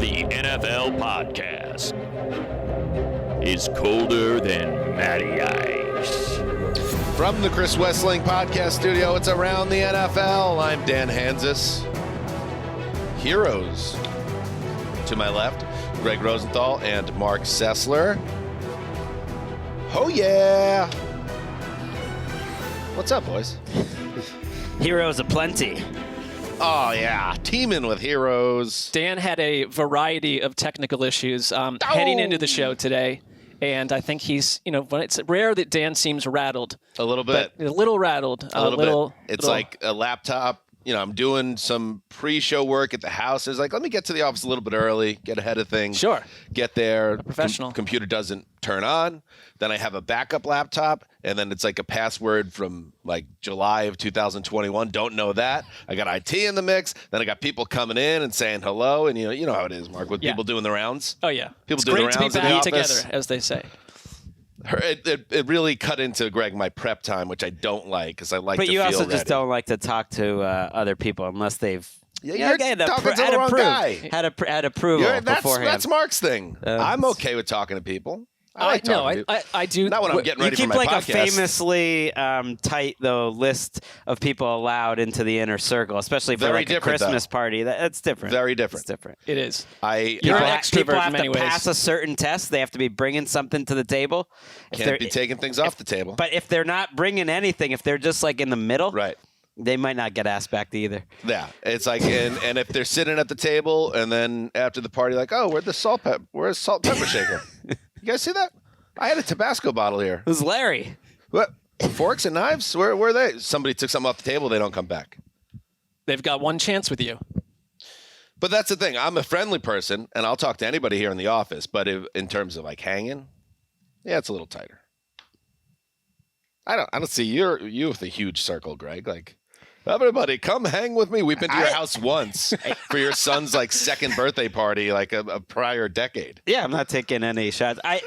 the NFL podcast is colder than Matty Ice. From the Chris Wessling podcast studio, it's Around the NFL. I'm Dan Hanzus. Heroes. To my left, Gregg Rosenthal and Marc Sessler. Oh, yeah. What's up, boys? Heroes aplenty. Oh, yeah. Teaming with heroes. Dan had a variety of technical issues heading into the show today. And I think he's, it's rare that Dan seems rattled. A little bit. A little rattled. A little bit. It's like a laptop. I'm doing some pre-show work at the house. It's like, let me get to the office a little bit early, get ahead of things. Sure. Get there. A professional. Computer doesn't turn on. Then I have a backup laptop, and then it's like a password from like July of 2021. Don't know that. I got IT in the mix. Then I got people coming in and saying hello, and you know how it is, Marc, with people doing the rounds. Oh yeah. People do the rounds in the office. Great to be back together, as they say. It really cut into, Greg, my prep time, which I don't like because I like to feel ready. But you also just don't like to talk to other people unless they've you're talking to the wrong guy. Had approval beforehand. That's Marc's thing. I'm okay with talking to people. I do. Not when I'm getting ready for my podcast. You keep like a famously tight list of people allowed into the inner circle, especially for like a Christmas party. That's different. Very different. It's different. It is. You're an extrovert people have in many to ways. pass a certain test. They have to be bringing something to the table. Can't be taking things off the table. But if they're not bringing anything, if they're just like in the middle, right, they might not get asked back either. Yeah, it's like, and if they're sitting at the table, and then after the party, like, oh, where's the salt pepper shaker? You guys see that? I had a Tabasco bottle here. Who's Larry? What? Forks and knives? Where are they? Somebody took something off the table. They don't come back. They've got one chance with you. But that's the thing. I'm a friendly person, and I'll talk to anybody here in the office. But in terms of like hanging, yeah, it's a little tighter. I don't see you with a huge circle, Greg. Like, everybody, come hang with me. We've been to your house once for your son's like second birthday party, like a prior decade. Yeah, I'm not taking any shots. I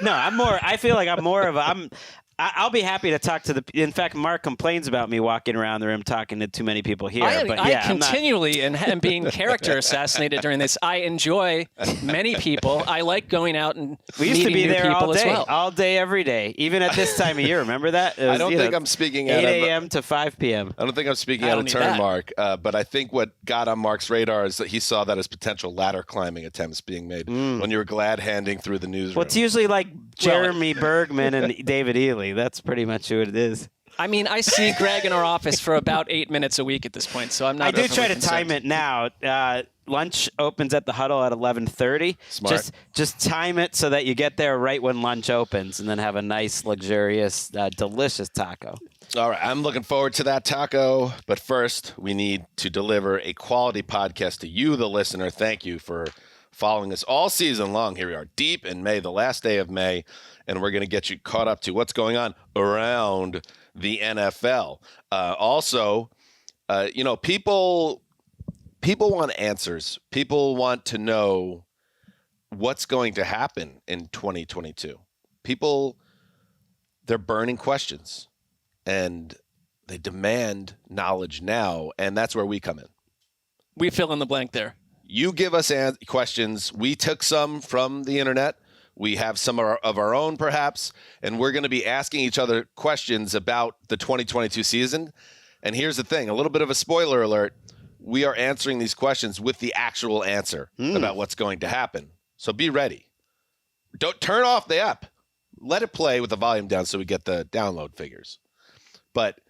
feel like I'm more of a. I'll be happy to talk to the. In fact, Marc complains about me walking around the room talking to too many people here. I continually am being character assassinated during this. I enjoy many people. I like going out and we used to be there all day, every day, even at this time of year. Remember that? I don't think I'm speaking 8 a.m. to 5 p.m. I don't think I'm speaking out of turn, Marc. But I think what got on Marc's radar is that he saw that as potential ladder climbing attempts being made when you were glad handing through the newsroom. Well, it's usually like Jeremy Bergman and David Ely. That's pretty much who it is. I mean, I see Gregg in our office for about 8 minutes a week at this point, so I'm not. I do try to time it now. Lunch opens at the Huddle at 11:30. Smart. Just time it so that you get there right when lunch opens, and then have a nice, luxurious, delicious taco. All right, I'm looking forward to that taco. But first, we need to deliver a quality podcast to you, the listener. Thank you for following us all season long. Here we are, deep in May, the last day of May. And we're going to get you caught up to what's going on around the NFL. Also, people want answers. People want to know what's going to happen in 2022. People, they're burning questions, and they demand knowledge now, and that's where we come in. We fill in the blank there. You give us questions. We took some from the internet. We have some of our own, perhaps, and we're going to be asking each other questions about the 2022 season. And here's the thing, a little bit of a spoiler alert. We are answering these questions with the actual answer about what's going to happen. So be ready. Don't turn off the app. Let it play with the volume down so we get the download figures. But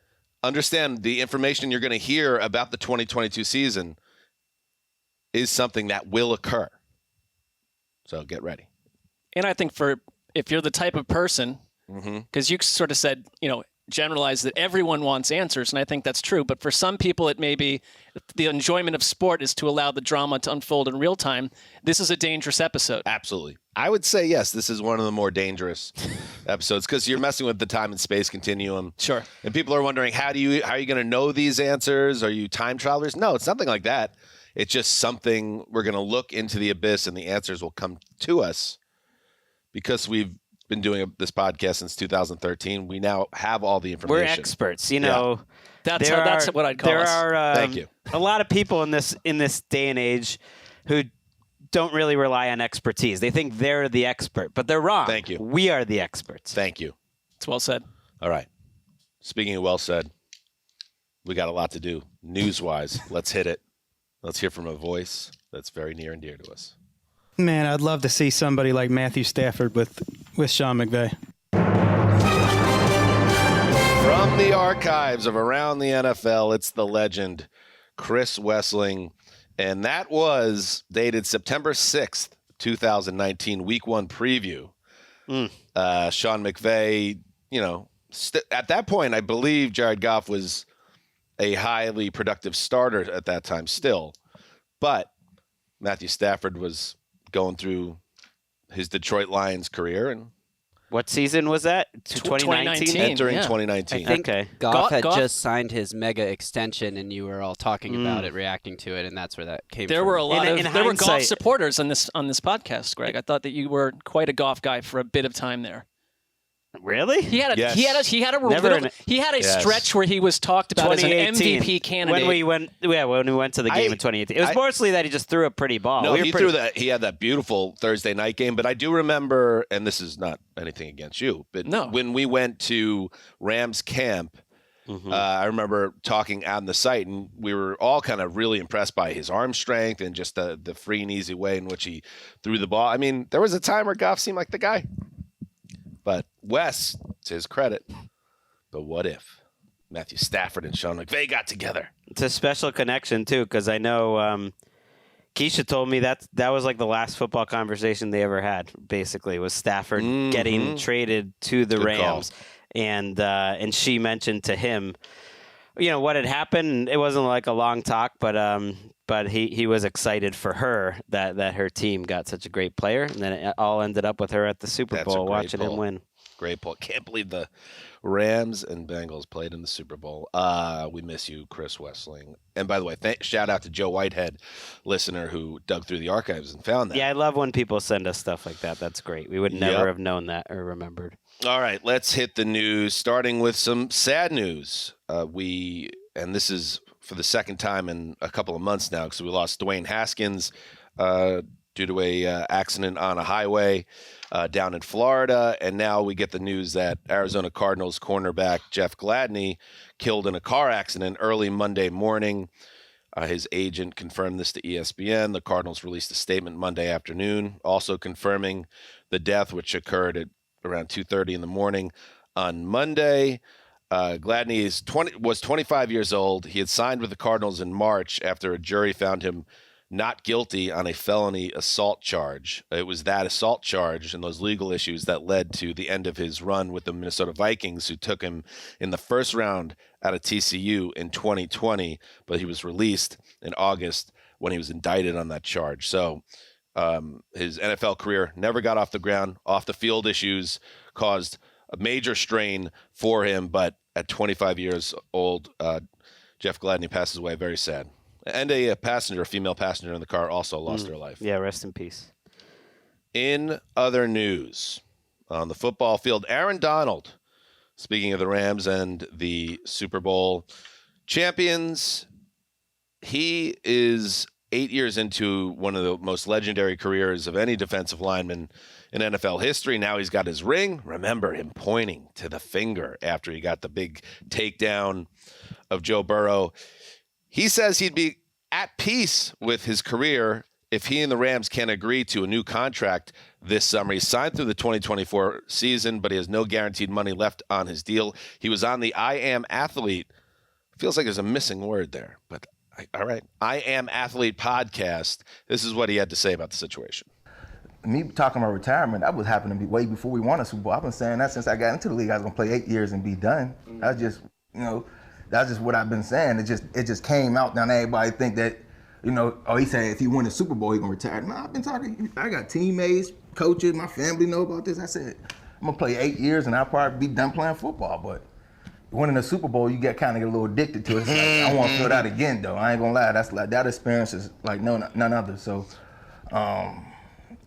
understand the information you're going to hear about the 2022 season is something that will occur. So get ready. And I think if you're the type of person, because you sort of said, generalize that everyone wants answers, and I think that's true. But for some people, it may be the enjoyment of sport is to allow the drama to unfold in real time. This is a dangerous episode. Absolutely. I would say, yes, this is one of the more dangerous episodes because you're messing with the time and space continuum. Sure. And people are wondering, how are you going to know these answers? Are you time travelers? No, it's nothing like that. It's just something we're going to look into the abyss and the answers will come to us. Because we've been doing this podcast since 2013, we now have all the information. We're experts, Yeah. That's what I'd call us. There are Thank you. A lot of people in this day and age who don't really rely on expertise. They think they're the expert, but they're wrong. Thank you. We are the experts. Thank you. It's well said. All right. Speaking of well said, we got a lot to do news-wise. Let's hit it. Let's hear from a voice that's very near and dear to us. Man, I'd love to see somebody like Matthew Stafford with Sean McVay. From the archives of around the NFL, it's the legend, Chris Wessling. And that was dated September 6th, 2019, Week 1 preview. Sean McVay, at that point, I believe Jared Goff was a highly productive starter at that time still. But Matthew Stafford was going through his Detroit Lions career. And what season was that? 2019? Entering 2019. I think Okay. Goff had just signed his mega extension, and you were all talking about it, reacting to it, and that's where that came There from. were a lot of there were Goff hindsight- supporters on this podcast, Greg. I thought that you were quite a Goff guy for a bit of time there. Really? He had a Yes. he had a Never little, in- he had a Yes. stretch where he was talked about as an 2018. MVP candidate. When we went to the game in 2018. It was mostly that he just threw a pretty ball. No, We were he pretty- threw that. He had that beautiful Thursday night game. But I do remember, and this is not anything against you, but No. when we went to Rams camp, I remember talking on the site, and we were all kind of really impressed by his arm strength and just the free and easy way in which he threw the ball. I mean, there was a time where Goff seemed like the guy. But Wes, to his credit, but what if Matthew Stafford and Sean McVay got together? It's a special connection, too, because I know Keisha told me that was like the last football conversation they ever had, basically, was Stafford getting traded to the Good Rams. And she mentioned to him, what had happened. It wasn't like a long talk, but he was excited for her that her team got such a great player, and then it all ended up with her at the Super That's a Bowl great watching him pull. win. Great pull. Can't believe the Rams and Bengals played in the Super Bowl. We miss you, Chris Wessling. And by the way, shout out to Joe Whitehead, listener who dug through the archives and found that. Yeah, I love when people send us stuff like that. That's great. We would never Yep. have known that or remembered. All right, let's hit the news, starting with some sad news. And this is for the second time in a couple of months now, because we lost Dwayne Haskins due to a accident on a highway down in Florida. And now we get the news that Arizona Cardinals cornerback Jeff Gladney killed in a car accident early Monday morning. His agent confirmed this to ESPN. The Cardinals released a statement Monday afternoon, also confirming the death, which occurred at around 2:30 in the morning on Monday. Gladney was 25 years old. He had signed with the Cardinals in March after a jury found him not guilty on a felony assault charge. It was that assault charge and those legal issues that led to the end of his run with the Minnesota Vikings, who took him in the first round out of TCU in 2020, but he was released in August when he was indicted on that charge. So his NFL career never got off the ground. Off the field issues caused a major strain for him, but at 25 years old, Jeff Gladney passes away. Very sad. And a female passenger in the car also lost their life. Yeah, rest in peace. In other news, on the football field, Aaron Donald, speaking of the Rams and the Super Bowl champions, he is 8 years into one of the most legendary careers of any defensive lineman in NFL history. Now he's got his ring. Remember him pointing to the finger after he got the big takedown of Joe Burrow. He says he'd be at peace with his career if he and the Rams can agree to a new contract this summer. He signed through the 2024 season, but he has no guaranteed money left on his deal. He was on the I Am Athlete. Feels like there's a missing word there, but all right. I Am Athlete podcast. This is what he had to say about the situation. Me talking about retirement, that was happening way before we won a Super Bowl. I've been saying that since I got into the league. I was gonna play 8 years and be done. That's just, that's just what I've been saying. It just came out. Now everybody think that, he said if he win a Super Bowl, he gonna retire. No, I've been talking. I got teammates, coaches, my family know about this. I said I'm gonna play 8 years and I'll probably be done playing football. But winning a Super Bowl, you get kind of a little addicted to it. It's like, I want to feel that again, though. I ain't gonna lie. That's like that experience is like none other. So,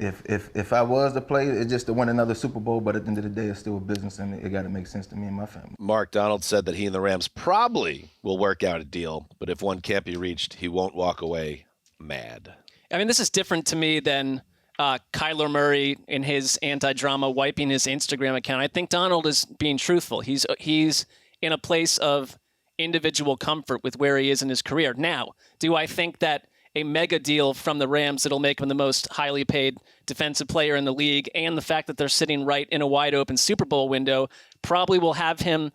if I was to play, it's just to win another Super Bowl. But at the end of the day, it's still a business, and it got to make sense to me and my family. Marc Donald said that he and the Rams probably will work out a deal, but if one can't be reached, he won't walk away mad. I mean, this is different to me than Kyler Murray in his anti-drama wiping his Instagram account. I think Donald is being truthful. He's in a place of individual comfort with where he is in his career. Now, do I think that a mega deal from the Rams that'll make him the most highly paid defensive player in the league, and the fact that they're sitting right in a wide open Super Bowl window, probably will have him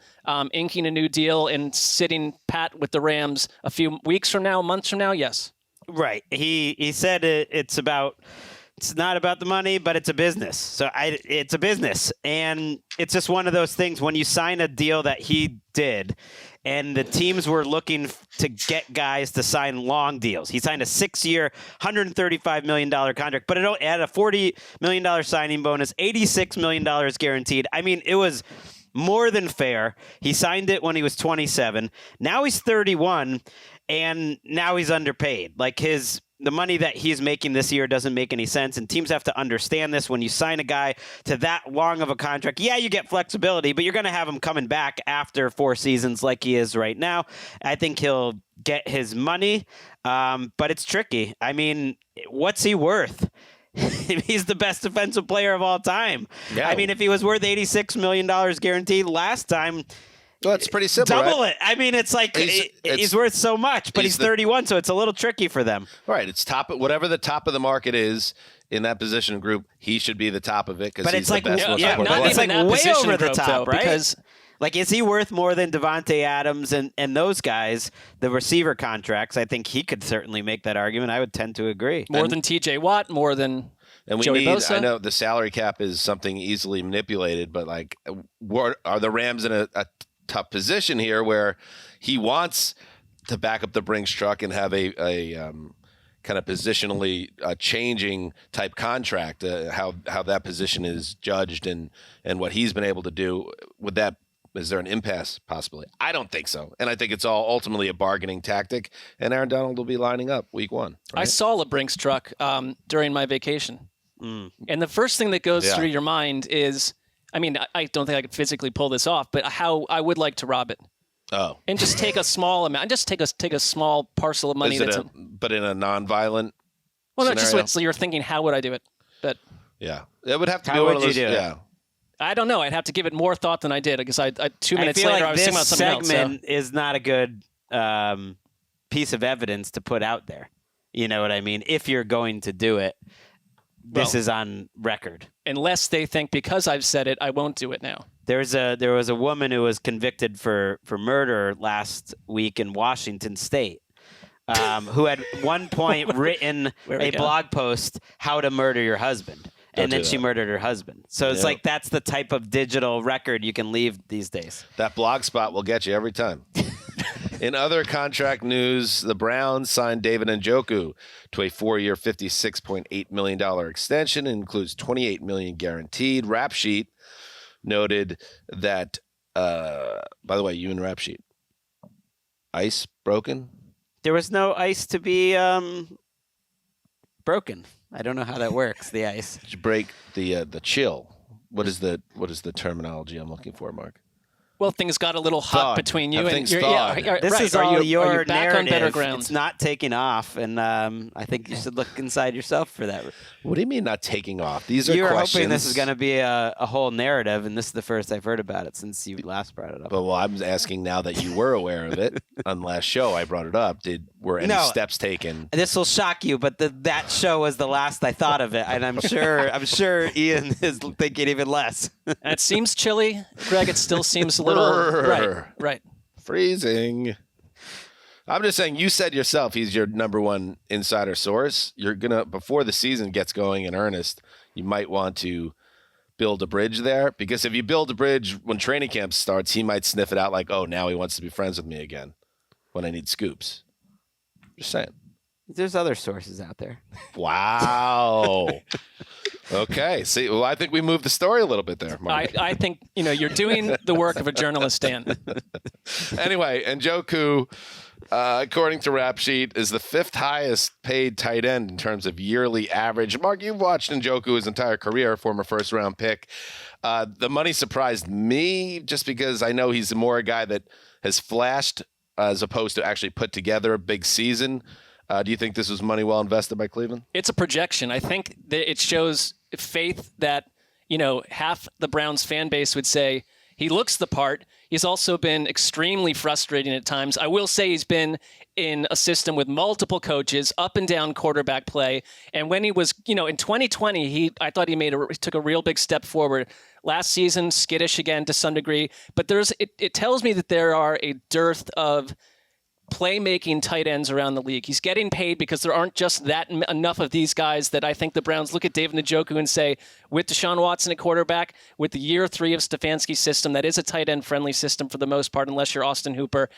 inking a new deal and sitting pat with the Rams a few weeks from now, months from now? Yes. Right. He said it's not about the money, but it's a business. So it's a business. And it's just one of those things when you sign a deal that he did and the teams were looking to get guys to sign long deals. He signed a 6-year, $135 million contract, but it had a $40 million signing bonus, $86 million guaranteed. I mean, it was more than fair. He signed it when he was 27. Now he's 31, and now he's underpaid. Like the money that he's making this year doesn't make any sense, and teams have to understand this. When you sign a guy to that long of a contract, yeah, you get flexibility, but you're going to have him coming back after 4 seasons like he is right now. I think he'll get his money, but it's tricky. I mean, what's he worth? He's the best defensive player of all time. Yeah. I mean, if he was worth $86 million guaranteed last time, well, it's pretty simple. Double right? it. I mean, it's like he's worth so much, but he's 31, so it's a little tricky for them. Right. It's whatever the top of the market is in that position group, he should be the top of it because he's like, the best. It's like way over the top, though, right? Because like, is he worth more than Devontae Adams and those guys, the receiver contracts? I think he could certainly make that argument. I would tend to agree. More than T.J. Watt, more than and we Joey need. Bosa. I know the salary cap is something easily manipulated, but like, are the Rams in a tough position here where he wants to back up the Brinks truck and have a kind of positionally changing type contract, how that position is judged and what he's been able to do. Is there an impasse possibly? I don't think so. And I think it's all ultimately a bargaining tactic, and Aaron Donald will be lining up week 1. Right? I saw a Brinks truck during my vacation. And the first thing that goes through your mind is, I mean, I don't think I could physically pull this off, but how I would like to rob it. Oh. And just take a small amount. Just take a small parcel of money. But in a non-violent Well, no, just so you're thinking, how would I do it? But yeah, it would have to be how one would of those. You do Yeah. it? I don't know. I'd have to give it more thought than I did because 2 minutes feel later like I was thinking about something else. This segment is not a good piece of evidence to put out there. You know what I mean? If you're going to do it, this is on record. Unless they think because I've said it, I won't do it now. There was a woman who was convicted for murder last week in Washington State, who had one point written a blog post, "How to Murder Your Husband." And then she murdered her husband. So it's like that's the type of digital record you can leave these days. That blog spot will get you every time. In other contract news, the Browns signed David Njoku to a 4-year, $56.8 million extension. It includes $28 million guaranteed. Rap Sheet noted that, by the way, you and Rap Sheet, ice broken? There was no ice to be broken. I don't know how that works, the ice. Did you break the chill? What is the terminology I'm looking for, Mark? Well, things got a little hot between you and this right. is all your back on better narrative. ground? It's not taking off, and I think you should look inside yourself for that. What do you mean not taking off? These are you were questions. hoping this is going to be a whole narrative, and this is the first I've heard about it since you last brought it up. But I'm asking now that you were aware of it on last show. I brought it up. Were any steps taken? This will shock you, but that show was the last I thought of it, and I'm sure Ian is thinking even less. It seems chilly, Greg. It still seems a little right. Freezing. I'm just saying, you said yourself he's your number one insider source. You're gonna, before the season gets going in earnest, you might want to build a bridge there, because if you build a bridge when training camp starts, he might sniff it out like, oh, now he wants to be friends with me again when I need scoops. Just saying. There's other sources out there. Wow. Okay. See, well, I think we moved the story a little bit there, Mark. I think, you're doing the work of a journalist, Dan. Anyway, Njoku, according to Rap Sheet, is the 5th highest paid tight end in terms of yearly average. Mark, you've watched Njoku his entire career, former first-round pick. The money surprised me just because I know he's more a guy that has flashed as opposed to actually put together a big season. Do you think this was money well invested by Cleveland? It's a projection. I think that it shows faith that, half the Browns fan base would say he looks the part. He's also been extremely frustrating at times. I will say he's been in a system with multiple coaches, up and down quarterback play. And when he was, in 2020, I thought he took a real big step forward. Last season, skittish again to some degree. But it tells me that there are a dearth of playmaking tight ends around the league. He's getting paid because there aren't just enough of these guys that I think the Browns look at David Njoku and say, with Deshaun Watson at quarterback, with the year 3 of Stefanski's system, that is a tight end friendly system for the most part, unless you're Austin Hooper.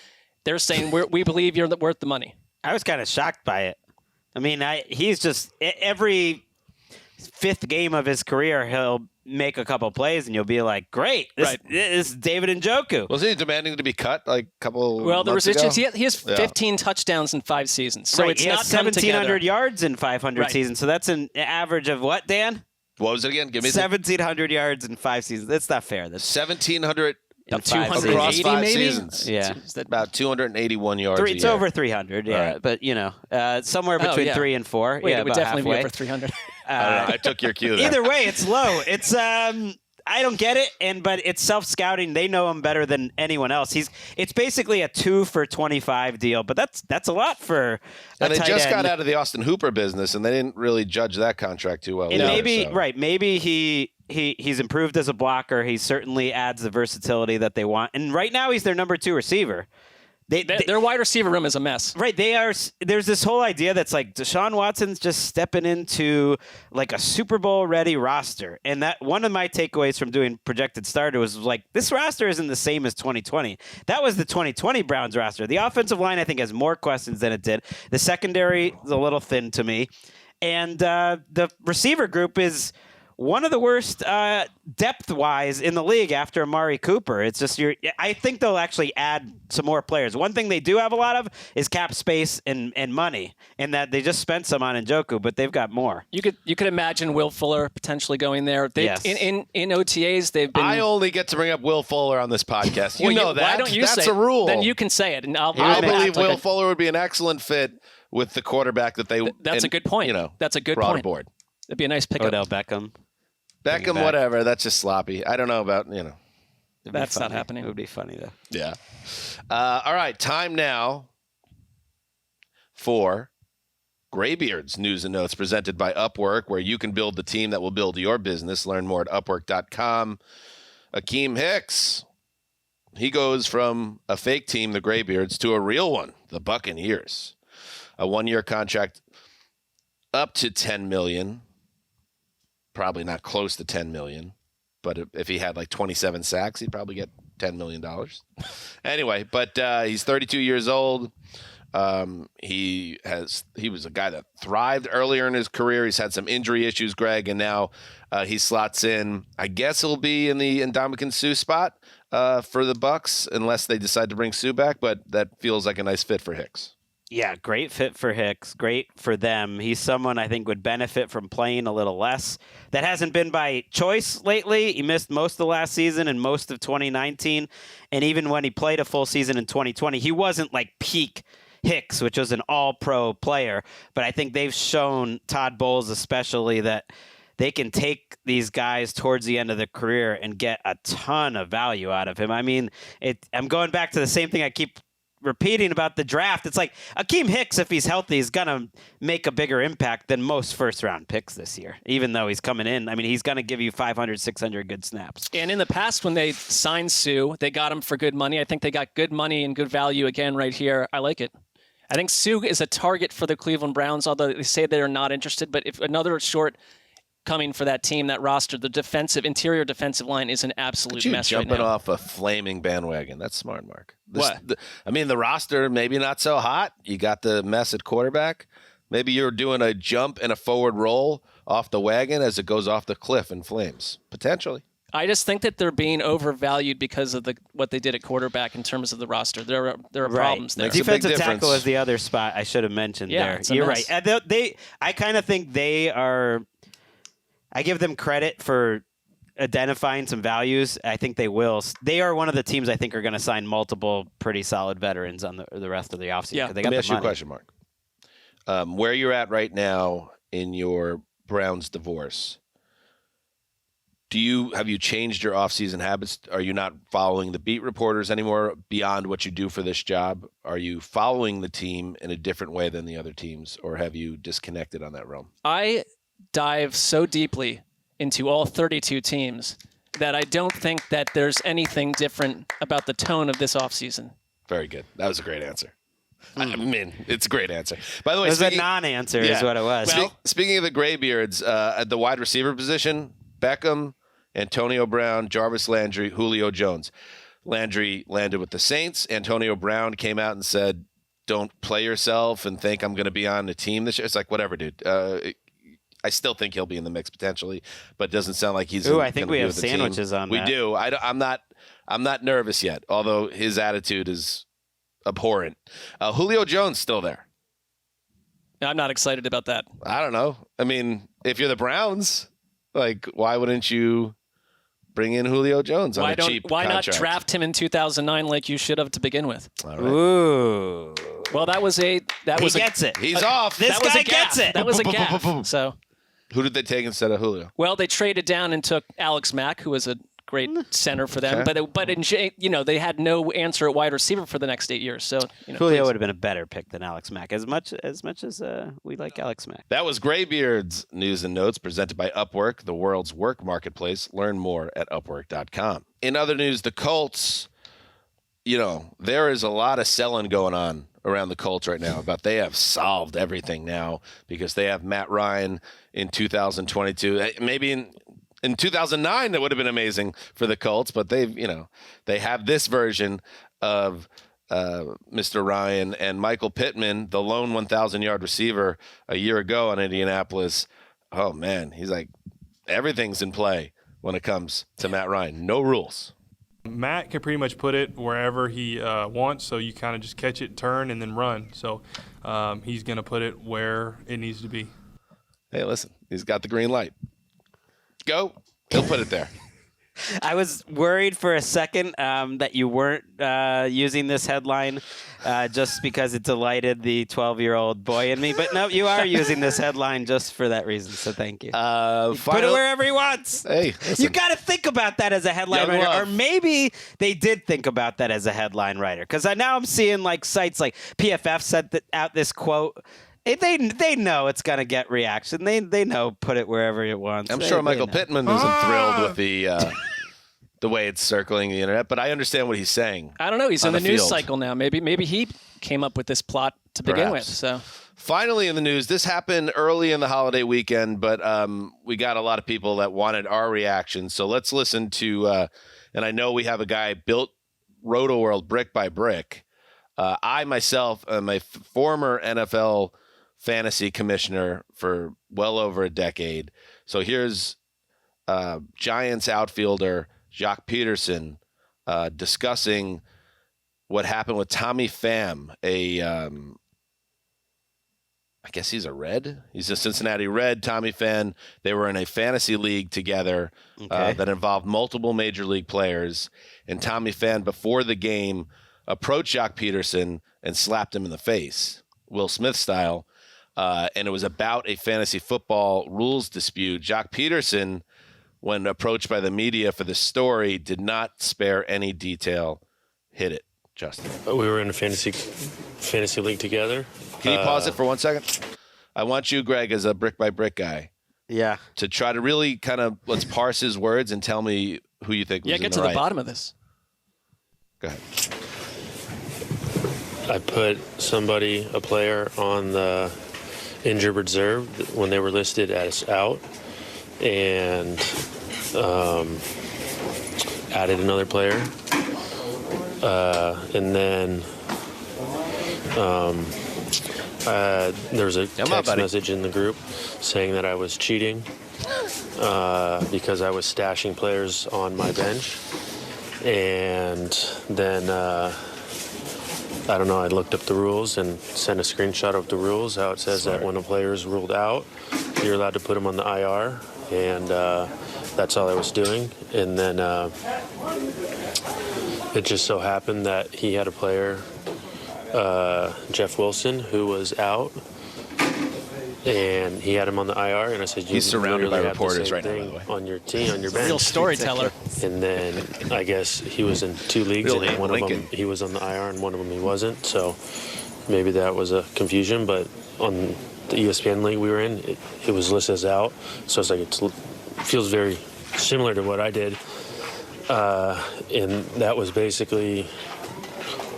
They're saying we believe you're worth the money. I was kind of shocked by it. I mean, he's just every 5th game of his career, he'll make a couple plays and you'll be like, great, this is David Njoku. Was he demanding to be cut like a couple months ago? He has 15 toutouchdowns in 5 seasons. So it's he not has 1,700 yards in 500 seasons. So that's an average of what, Dan? What was it again? Give me 1,700 yards in 5 seasons. That's not fair. That's 1,700 in 280 across 5 maybe? seasons. Yeah. About 281 yards. It's over 300, yeah. Right. But, somewhere between 3 and 4. Wait, yeah, it would about definitely halfway. be over 300. I don't know. I took your cue there. Either way, it's low. It's I don't get it, but it's self-scouting. They know him better than anyone else. It's basically a 2 for 25 deal, but that's a lot for a and they tight just end. got out of the Austin Hooper business, and they didn't really judge that contract too well. And either, maybe he's improved as a blocker. He certainly adds the versatility that they want. And right now, he's their number 2 receiver. Their wide receiver room is a mess. Right. There's this whole idea that's like Deshaun Watson's just stepping into like a Super Bowl ready roster. And that one of my takeaways from doing projected starter was like, this roster isn't the same as 2020. That was the 2020 Browns roster. The offensive line, I think, has more questions than it did. The secondary is a little thin to me. And the receiver group is one of the worst depth-wise in the league after Amari Cooper. It's just I think they'll actually add some more players. One thing they do have a lot of is cap space and money, and that they just spent some on Njoku, but they've got more. You could imagine Will Fuller potentially going there. Yes. In OTAs, they've been. I only get to bring up Will Fuller on this podcast. You Well, know that. Why don't you That's say a rule. Then you can say it, and I'll I believe act like Will Fuller would be an excellent fit with the quarterback that they. That's a good point. That's a good brought point. aboard. That'd be a nice pickup. Odell Beckham. Beckham, whatever. That's just sloppy. I don't know about That's not happening. It would be funny though. Yeah. All right. Time now for Graybeard's News and Notes presented by Upwork, where you can build the team that will build your business. Learn more at Upwork.com. Akiem Hicks. He goes from a fake team, the Graybeards, to a real one, the Buccaneers. A 1-year contract up to $10 million. Probably not close to $10 million. But if he had like 27 sacks, he'd probably get $10 million. Anyway, but he's 32 years old. He was a guy that thrived earlier in his career. He's had some injury issues, Gregg, and now he slots in. I guess he'll be in the Ndamukong Suh spot for the Bucs, unless they decide to bring Suh back. But that feels like a nice fit for Hicks. Yeah, great fit for Hicks. Great for them. He's someone I think would benefit from playing a little less. That hasn't been by choice lately. He missed most of the last season and most of 2019. And even when he played a full season in 2020, he wasn't like peak Hicks, which was an all-pro player. But I think they've shown, Todd Bowles especially, that they can take these guys towards the end of their career and get a ton of value out of him. I mean, I'm going back to the same thing I keep repeating about the draft. It's like Akiem Hicks, if he's healthy, is going to make a bigger impact than most first-round picks this year, even though he's coming in. I mean, he's going to give you 500, 600 good snaps. And in the past, when they signed Suh, they got him for good money. I think they got good money and good value again right here. I like it. I think Suh is a target for the Cleveland Browns, although they say they're not interested. But if another short coming for that team, that roster, the interior defensive line is an absolute mess right now. Jumping off a flaming bandwagon. That's smart, Marc. What? The roster, maybe not so hot. You got the mess at quarterback. Maybe you're doing a jump and a forward roll off the wagon as it goes off the cliff in flames. Potentially. I just think that they're being overvalued because of what they did at quarterback in terms of the roster. There are problems there. Defensive tackle is the other spot I should have mentioned there. You're right. I kind of think they are. I give them credit for identifying some values. I think they will. They are one of the teams I think are going to sign multiple pretty solid veterans on the rest of the offseason. Yeah. They Let got me the ask you a money. question, Marc. where you're at right now in your Browns divorce, have you changed your off-season habits? Are you not following the beat reporters anymore beyond what you do for this job? Are you following the team in a different way than the other teams, or have you disconnected on that realm? I dive so deeply into all 32 teams that I don't think that there's anything different about the tone of this offseason. Very good. That was a great answer. I mean, it's a great answer. By the way, It was a non-answer is what it was. Speaking of the graybeards, at the wide receiver position, Beckham, Antonio Brown, Jarvis Landry, Julio Jones. Landry landed with the Saints. Antonio Brown came out and said, don't play yourself and think I'm going to be on the team this year. It's like, whatever, dude. I still think he'll be in the mix potentially, but it doesn't sound like he's. Ooh, I think we have sandwiches on We that. do. I'm not nervous yet, although his attitude is abhorrent. Julio Jones still there. I'm not excited about that. I don't know. I mean, if you're the Browns, like, why wouldn't you bring in Julio Jones on a cheap contract? Not draft him in 2009 like you should have to begin with? All right. Ooh. Well, He gets it. He's off. This guy gets it. That was a gaffe. So, who did they take instead of Julio? well, they traded down and took Alex Mack, who was a great center for them. Okay. But they had no answer at wide receiver for the next 8 years. So Julio would have been a better pick than Alex Mack, as much as we like Alex Mack. That was Graybeard's News and Notes presented by Upwork, the world's work marketplace. Learn more at Upwork.com. In other news, the Colts, there is a lot of selling going on around the Colts right now about they have solved everything now because they have Matt Ryan in 2022. Maybe in 2009, that would have been amazing for the Colts, but they have this version of Mr. Ryan and Michael Pittman, the lone 1,000-yard receiver a year ago in Indianapolis. Oh, man, he's like, everything's in play when it comes to Matt Ryan. No rules. Matt can pretty much put it wherever he wants, so you kind of just catch it, turn, and then run. So he's going to put it where it needs to be. Hey, listen, he's got the green light. Go. He'll put it there. I was worried for a second that you weren't using this headline just because it delighted the 12-year-old boy in me. But no, you are using this headline just for that reason, so thank you. Put it wherever he wants. Hey, listen. You got to think about that as a headline Young writer. love. Or maybe they did think about that as a headline writer. Because now I'm seeing sites like PFF sent out this quote. They know it's going to get reaction. They know put it wherever it wants. I'm sure Michael Pittman isn't thrilled with the way it's circling the internet, but I understand what he's saying. I don't know. He's in the the news field. cycle now. Maybe he came up with this plot to begin with. Perhaps. So Finally in the news, this happened early in the holiday weekend, but we got a lot of people that wanted our reaction. So let's listen to, and I know we have a guy built Roto-World brick by brick. I myself am a former NFL fantasy commissioner for well over a decade. So here's Giants outfielder Jacques Peterson discussing what happened with Tommy Pham, I guess he's a Red. He's a Cincinnati Red, Tommy Pham. They were in a fantasy league together that involved multiple major league players. And Tommy Pham, before the game, approached Jacques Peterson and slapped him in the face, Will Smith style. And it was about a fantasy football rules dispute. Jacques Peterson, when approached by the media for the story, did not spare any detail. Hit it, Justin. We were in a fantasy league together. Can you pause it for 1 second? I want you, Gregg, as a brick-by-brick guy, Yeah. to try to really kind of let's parse his words and tell me who you think was in get the to right. the bottom of this. Go ahead. I put a player on the injured reserve when they were listed as out, and added another player, and then there was a text message in the group saying that I was cheating because I was stashing players on my bench, and then I don't know, I looked up the rules and sent a screenshot of the rules, how it says that when a player is ruled out, you're allowed to put him on the IR, and that's all I was doing. And then it just so happened that he had a player, Jeff Wilson, who was out, and he had him on the IR, and I said, He's surrounded by literally have the reporters same right now, by thing the way. on your team, on your bench. Real storyteller. And then I guess he was in 2 leagues, Real and one Lincoln. of them he was on the IR, and one of them he wasn't. So maybe that was a confusion, but on the ESPN league we were in, it was listed as out. So it's like it feels very similar to what I did, and that was basically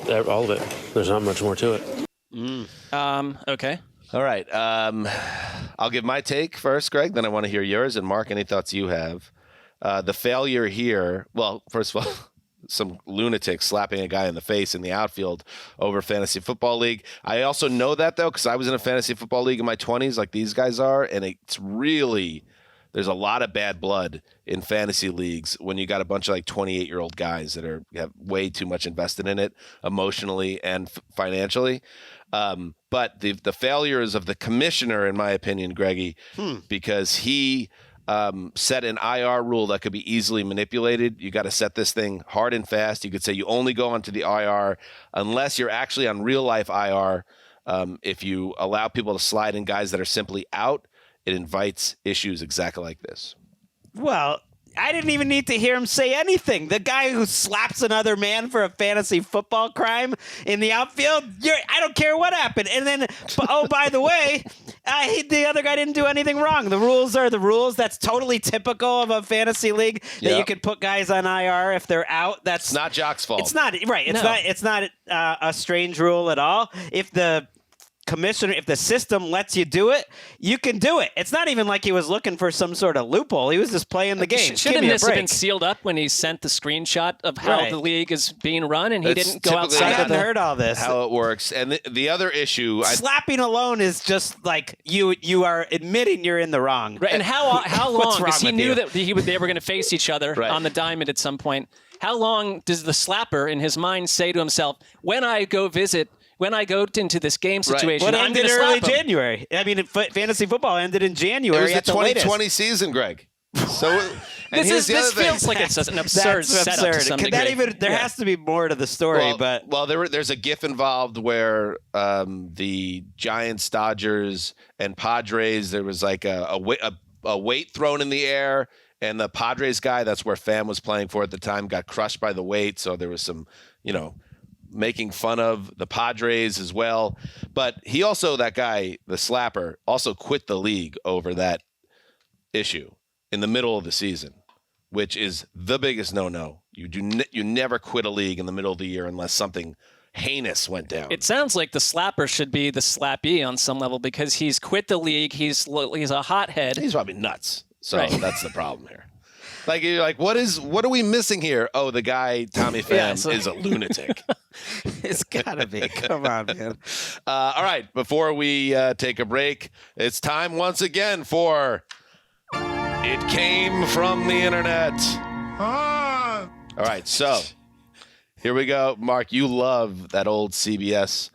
all of it. There's not much more to it. Okay. All right. I'll give my take first, Greg. Then I want to hear yours. And Mark, any thoughts you have? The failure here, well, first of all, some lunatic slapping a guy in the face in the outfield over fantasy football league. I also know that, though, because I was in a fantasy football league in my 20s like these guys are. And it's really, there's a lot of bad blood in fantasy leagues when you got a bunch of like 28-year-old guys that have way too much invested in it emotionally and financially. But the failures of the commissioner, in my opinion, Greggy, because he set an IR rule that could be easily manipulated. You got to set this thing hard and fast. You could say you only go onto the IR unless you're actually on real life IR. If you allow people to slide in guys that are simply out, it invites issues exactly like this. Well, I didn't even need to hear him say anything. The guy who slaps another man for a fantasy football crime in the outfield, I don't care what happened. And then, by the way, the other guy didn't do anything wrong. The rules are the rules. That's totally typical of a fantasy league that you could put guys on IR if they're out. That's not Jock's fault. It's not right. It's not a strange rule at all. If the commissioner, if the system lets you do it, you can do it. It's not even like he was looking for some sort of loophole. He was just playing the game. Shouldn't this have been sealed up when he sent the screenshot of how the league is being run, and he didn't go outside? I hadn't heard all this. How it works. And the other issue, slapping alone is just like you are admitting you're in the wrong. Right. And how long? Because he knew that they were going to face each other on the diamond at some point. How long does the slapper in his mind say to himself, when I go into this game situation, What I'm ended going to early slap him? January? I mean, fantasy football ended in January. It was at the 2020 latest. season, Greg. So this feels like it's an absurd setup to some degree. There has to be more to the story, there's a GIF involved where the Giants, Dodgers, and Padres, there was like a weight thrown in the air, and the Padres guy, that's where Pham was playing for at the time, got crushed by the weight. So there was some, making fun of the Padres as well. But he also, that guy, the slapper, also quit the league over that issue in the middle of the season, which is the biggest no-no. You never quit a league in the middle of the year unless something heinous went down. It sounds like the slapper should be the slappee on some level because he's quit the league. He's a hothead. He's probably nuts. So that's the problem here. Like, you're like, what are we missing here? Oh, the guy, Tommy Pham, is a lunatic. It's gotta be. Come on, man. All right. Before we take a break, it's time once again for It Came From the Internet. All right. So here we go. Mark, you love that old CBS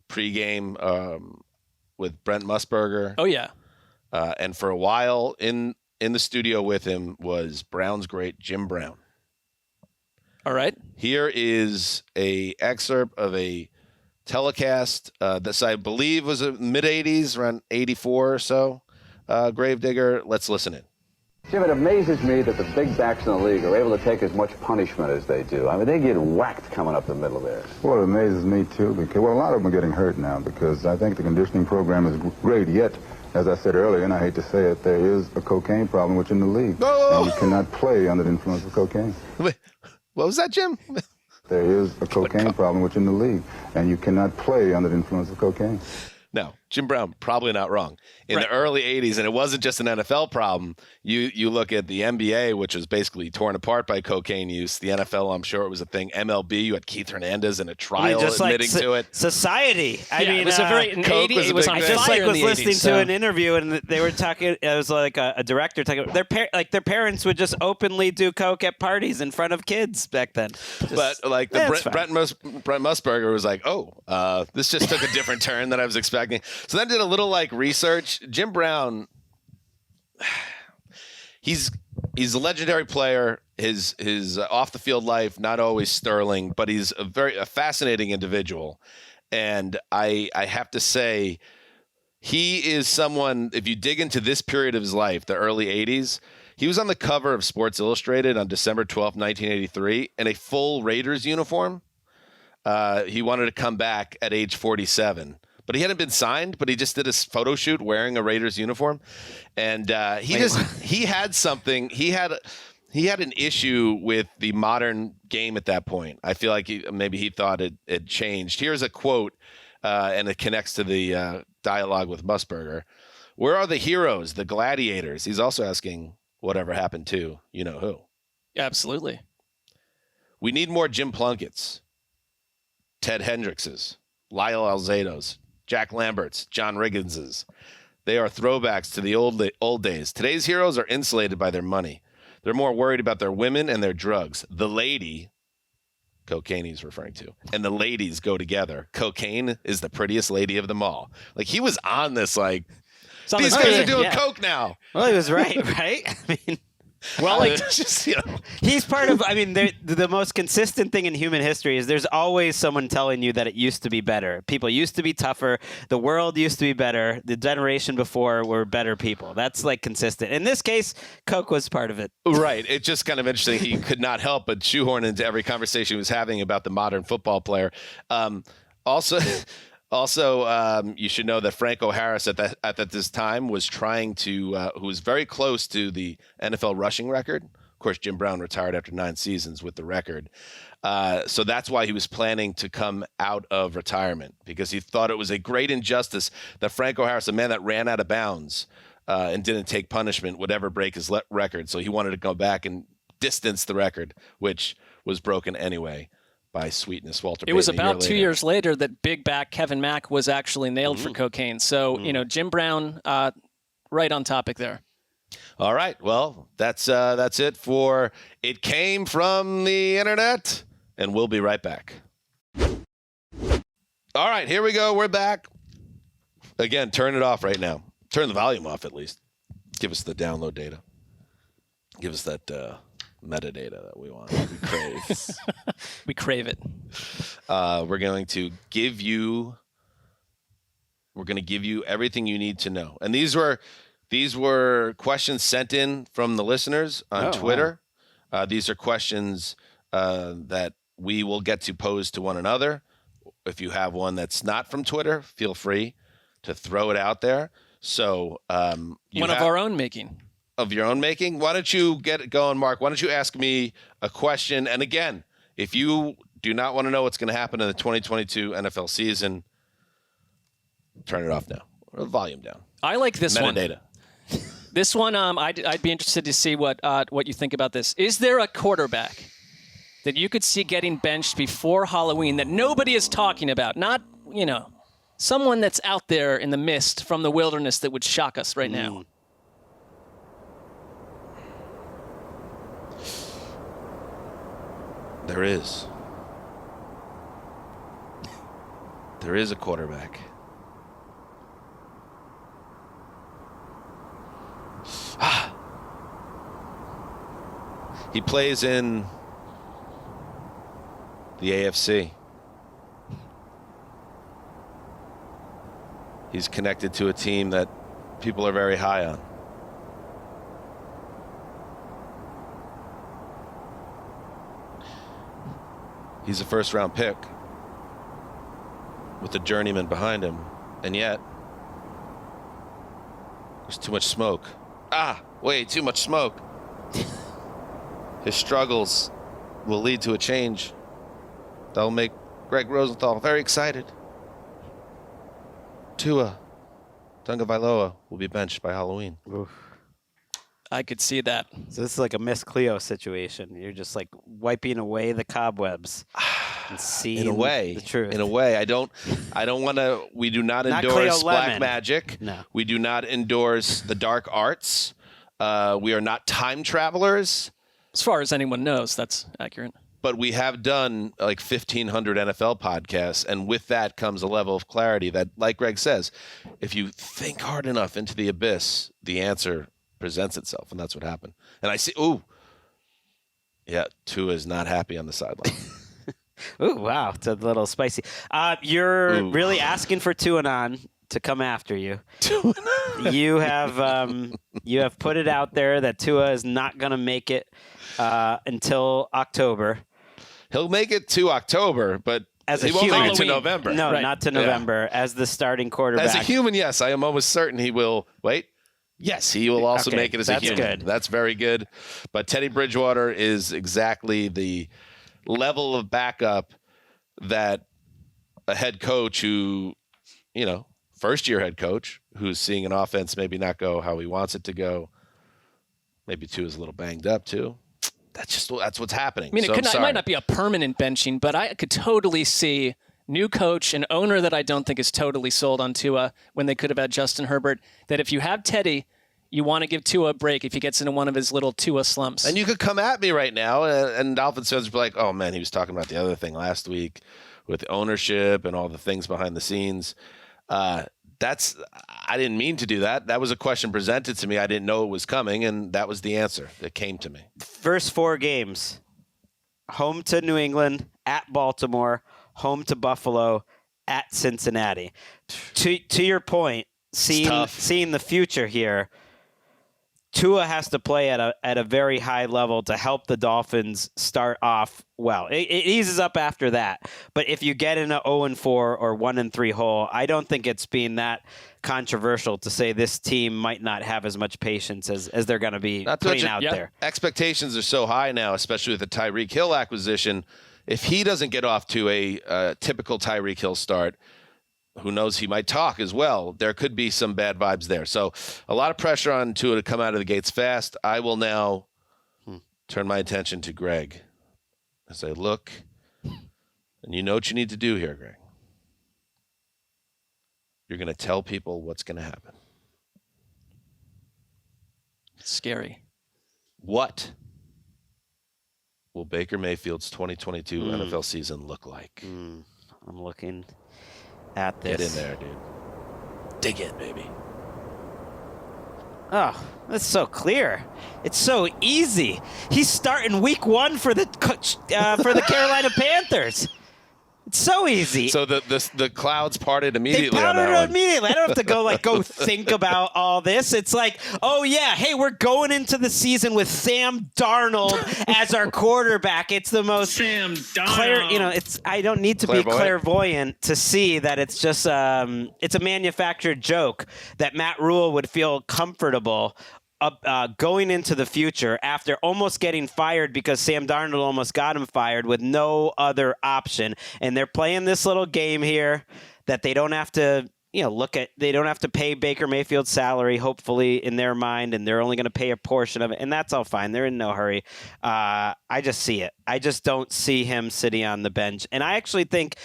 pregame with Brent Musburger. Oh, yeah. And for a while in the studio with him was Brown's great Jim Brown. All right. Here is a excerpt of a telecast that I believe was mid-'80s, around 84 or so. Gravedigger, let's listen in. Jim, it amazes me that the big backs in the league are able to take as much punishment as they do. I mean, they get whacked coming up the middle there. Well, it amazes me, too, because, a lot of them are getting hurt now because I think the conditioning program is great, yet, as I said earlier, and I hate to say it, there is a cocaine problem within the league. Oh! And you cannot play under the influence of cocaine. Wait, what was that, Jim? There is a cocaine problem within the league, and you cannot play under the influence of cocaine. No, Jim Brown, probably not wrong. In the early 80s, and it wasn't just an NFL problem, you look at the NBA, which was basically torn apart by cocaine use. The NFL, I'm sure it was a thing. MLB, you had Keith Hernandez in a trial admitting to it. Society. I mean, it was a very, in the 80s, it was on I just fire was in the listening 80s, to an interview, and they were talking, it was like a director talking, their parents would just openly do coke at parties in front of kids back then. But like Brent Musburger was like, this just took a different turn than I was expecting. So then did a little like research. Jim Brown, he's a legendary player. His off the field life not always sterling, but he's a fascinating individual. And I have to say, he is someone, if you dig into this period of his life, the early 80s, he was on the cover of Sports Illustrated on December 12th, 1983, in a full Raiders uniform. He wanted to come back at age 47. But he hadn't been signed, but he just did a photo shoot wearing a Raiders uniform. And he had something. He had an issue with the modern game at that point. I feel like maybe he thought it changed. Here's a quote, and it connects to the dialogue with Musburger. Where are the heroes, the gladiators? He's also asking whatever happened to you-know-who. Absolutely. We need more Jim Plunkett's, Ted Hendricks's, Lyle Alzado's, Jack Lambert's, John Riggins's. They are throwbacks to the old days. Today's heroes are insulated by their money. They're more worried about their women and their drugs. The lady, cocaine he's referring to, and the ladies go together. Cocaine is the prettiest lady of them all. Like, he was on this, like, these guys are doing coke now. Well, he was right? I mean, well, like, just, he's part of, I mean, the most consistent thing in human history is there's always someone telling you that it used to be better. People used to be tougher. The world used to be better. The generation before were better people. That's like consistent. In this case, coke was part of it. Right. It's just kind of interesting. He could not help but shoehorn into every conversation he was having about the modern football player. Also, you should know that Franco Harris at this time was trying to, who was very close to the NFL rushing record. Of course, Jim Brown retired after 9 seasons with the record. So that's why he was planning to come out of retirement, because he thought it was a great injustice that Franco Harris, a man that ran out of bounds and didn't take punishment, would ever break his record. So he wanted to go back and distance the record, which was broken anyway by Sweetness Walter Payton. It was about 2 years later that big back Kevin Mack was actually nailed for cocaine. So, Jim Brown, right on topic there. All right. Well, that's it for It Came From the Internet, and we'll be right back. All right, here we go. We're back. Again, turn it off right now. Turn the volume off at least. Give us the download data. Give us that metadata that we want. We crave. We crave it. We're going to give you everything you need to know. And these were questions sent in from the listeners on Twitter. Wow. These are questions that we will get to pose to one another. If you have one that's not from Twitter, feel free to throw it out there. So one of our own making. Of your own making. Why don't you get it going, Mark? Why don't you ask me a question? And again, if you do not want to know what's going to happen in the 2022 NFL season, turn it off now, or the volume down. I like this metadata. This one, I'd be interested to see what you think about this. Is there a quarterback that you could see getting benched before Halloween that nobody is talking about? Not, someone that's out there in the mist from the wilderness that would shock us right now. There is a quarterback. He plays in the AFC. He's connected to a team that people are very high on. He's a first-round pick with a journeyman behind him, and yet there's too much smoke. Way too much smoke. His struggles will lead to a change that will make Gregg Rosenthal very excited. Tua Tagovailoa will be benched by Halloween. Oof. I could see that. So this is like a Miss Cleo situation. You're just like wiping away the cobwebs and seeing the truth. In a way, I don't want to. We do not endorse black magic. No. We do not endorse the dark arts. We are not time travelers. As far as anyone knows, that's accurate. But we have done like 1,500 NFL podcasts, and with that comes a level of clarity that, like Gregg says, if you think hard enough into the abyss, the answer presents itself, and that's what happened. And I see, Tua is not happy on the sideline. Ooh, wow, it's a little spicy. You're really asking for Tuanon to come after you. You have put it out there that Tua is not going to make it until October. He'll make it to October, but he won't make it to November. No, not to November. As the starting quarterback. As a human, yes, I am almost certain he will. Wait. Yes, he will also make it as a human. That's good. That's very good. But Teddy Bridgewater is exactly the level of backup that a head coach who, first-year head coach who's seeing an offense maybe not go how he wants it to go. Maybe Tua is a little banged up too. That's what's happening. I mean, it might not be a permanent benching, but I could totally see new coach and owner that I don't think is totally sold on Tua when they could have had Justin Herbert, that if you have Teddy, you want to give Tua a break if he gets into one of his little Tua slumps. And you could come at me right now, and Dolphins fans would be like, oh, man, he was talking about the other thing last week with ownership and all the things behind the scenes. I didn't mean to do that. That was a question presented to me. I didn't know it was coming, and that was the answer that came to me. First 4 games, home to New England, at Baltimore, home to Buffalo, at Cincinnati. To your point, seeing the future here, Tua has to play at a very high level to help the Dolphins start off well. It eases up after that. But if you get in an 0-4 or 1-3 hole, I don't think it's being that controversial to say this team might not have as much patience as they're going to be putting out there. Expectations are so high now, especially with the Tyreek Hill acquisition. If he doesn't get off to a typical Tyreek Hill start, who knows, he might talk as well. There could be some bad vibes there. So a lot of pressure on Tua to come out of the gates fast. I will now turn my attention to Gregg. I say, look, and you know what you need to do here, Gregg. You're going to tell people what's going to happen. It's scary. What will Baker Mayfield's 2022 NFL season look like? I'm looking at this. Get in there, dude. Dig in, baby. Oh, that's so clear. It's so easy. He's starting week 1 for the Carolina Panthers. It's so easy. So the clouds parted immediately. They parted on that immediately. I don't have to go think about all this. It's like, oh yeah, hey, we're going into the season with Sam Darnold as our quarterback. It's the most Sam Darnold. I don't need to be clairvoyant to see that it's just it's a manufactured joke that Matt Rule would feel comfortable going into the future after almost getting fired because Sam Darnold almost got him fired with no other option. And they're playing this little game here that they don't have to, they don't have to pay Baker Mayfield's salary, hopefully, in their mind, and they're only going to pay a portion of it. And that's all fine. They're in no hurry. I just see it. I just don't see him sitting on the bench. And I actually think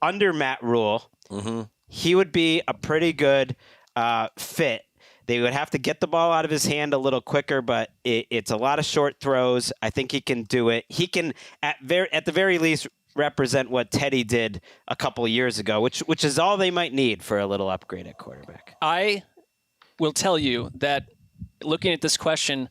under Matt Rule, he would be a pretty good fit. They would have to get the ball out of his hand a little quicker, but it's a lot of short throws. I think he can do it. He can, at the very least, represent what Teddy did a couple of years ago, which is all they might need for a little upgrade at quarterback. I will tell you that looking at this question,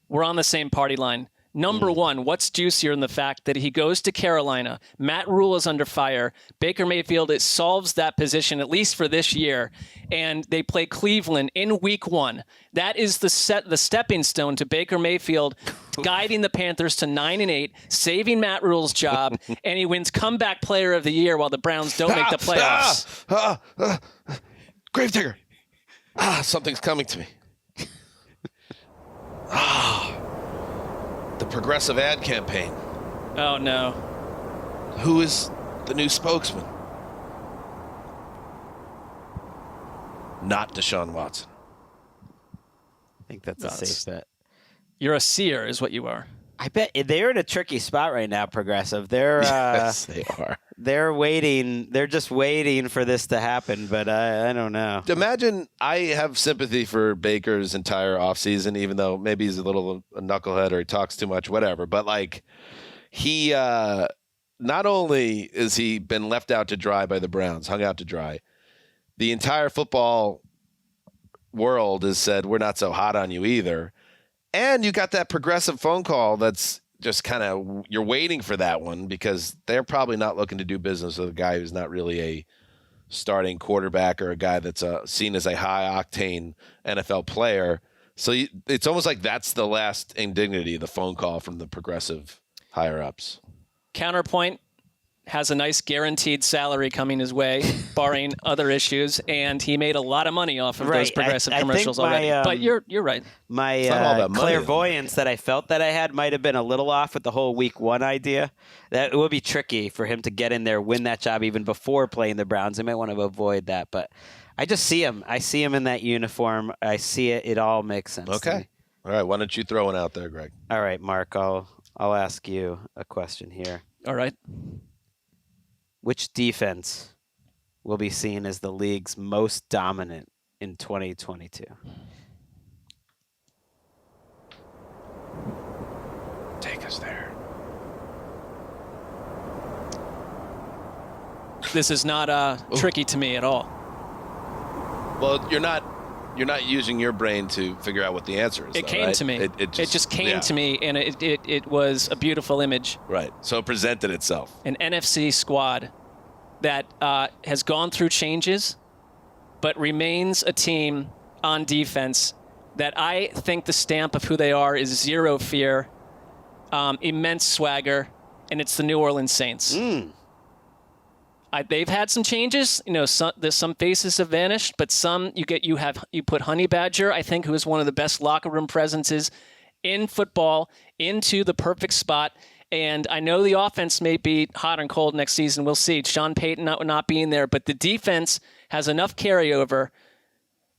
we're on the same party line. Number one, what's juicier than the fact that he goes to Carolina, Matt Rule is under fire, Baker Mayfield, it solves that position, at least for this year, and they play Cleveland in week 1. That is the stepping stone to Baker Mayfield guiding the Panthers to 9-8, saving Matt Rule's job, and he wins comeback player of the year while the Browns don't make the playoffs. Gravedigger. Something's coming to me. The progressive ad campaign. Oh, no. Who is the new spokesman? Not Deshaun Watson. I think that's a safe bet. You're a seer is what you are. I bet they're in a tricky spot right now, Progressive. They're yes, they are. They're waiting. They're just waiting for this to happen, but I don't know. Imagine I have sympathy for Baker's entire offseason, even though maybe he's a little a knucklehead or he talks too much, whatever. But like he not only is he been left out to dry by the Browns, hung out to dry, the entire football world has said, we're not so hot on you either. And you got that Progressive phone call that's just kind of, you're waiting for that one because they're probably not looking to do business with a guy who's not really a starting quarterback or a guy that's seen as a high-octane NFL player. So it's almost like that's the last indignity, the phone call from the progressive higher-ups. Counterpoint has a nice guaranteed salary coming his way, barring other issues, and he made a lot of money off of those progressive commercials already. But you're right. My clairvoyance that I felt that I had might have been a little off with the whole week 1 idea. That it would be tricky for him to get in there, win that job even before playing the Browns. They might want to avoid that, but I just see him. I see him in that uniform. I see it. It all makes sense. Okay. All right. Why don't you throw one out there, Greg? All right, Marc. I'll ask you a question here. All right. Which defense will be seen as the league's most dominant in 2022? Take us there. This is not tricky to me at all. Well, you're not using your brain to figure out what the answer is. It came to me. It just came to me, and it was a beautiful image. Right. So it presented itself. An NFC squad that has gone through changes, but remains a team on defense that I think the stamp of who they are is zero fear, immense swagger, and it's the New Orleans Saints. They've had some changes. There's some faces have vanished, but some you put Honey Badger, I think, who is one of the best locker room presences in football, into the perfect spot. And I know the offense may be hot and cold next season. We'll see. Sean Payton not being there, but the defense has enough carryover.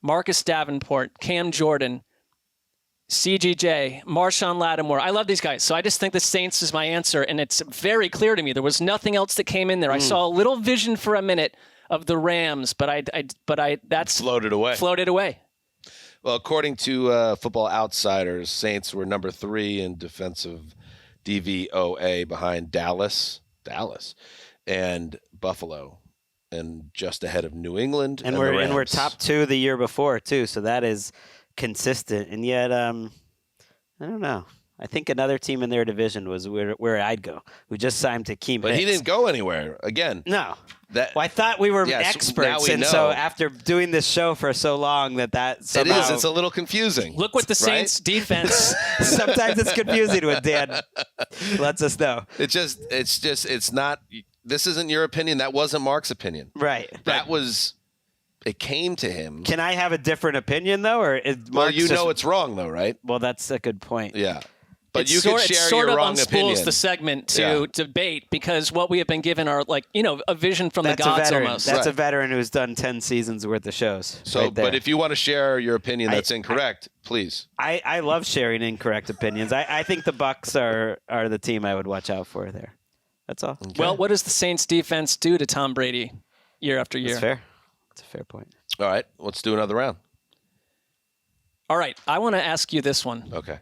Marcus Davenport, Cam Jordan, CGJ, Marshawn Lattimore. I love these guys. So I just think the Saints is my answer, and it's very clear to me. There was nothing else that came in there. I saw a little vision for a minute of the Rams, but that's floated away. Floated away. Well, according to Football Outsiders, Saints were number 3 in defensive DVOA behind Dallas, and Buffalo, and just ahead of New England. And we're top 2 the year before too, so that is consistent. And yet, I don't know. I think another team in their division was where I'd go. We just signed Akiem Hicks. But he didn't go anywhere again. No. Well, I thought we were experts, and so after doing this show for so long, that somehow... It is. It's a little confusing. Look what the Saints defense... Sometimes it's confusing when Dan lets us know. It's not... This isn't your opinion. That wasn't Marc's opinion. Right. That was... It came to him. Can I have a different opinion, though? Or is Marc's it's wrong, though, right? Well, that's a good point. Yeah. But you can share your wrong opinion. It sort of unspools the segment to debate, because what we have been given are a vision from the gods almost. That's a veteran who's done 10 seasons worth of shows. So, right, but if you want to share your opinion that's incorrect, please. I love sharing incorrect opinions. I think the Bucs are the team I would watch out for there. That's all. Okay. Well, what does the Saints defense do to Tom Brady year after year? That's fair. That's a fair point. All right, let's do another round. All right, I want to ask you this one. Okay.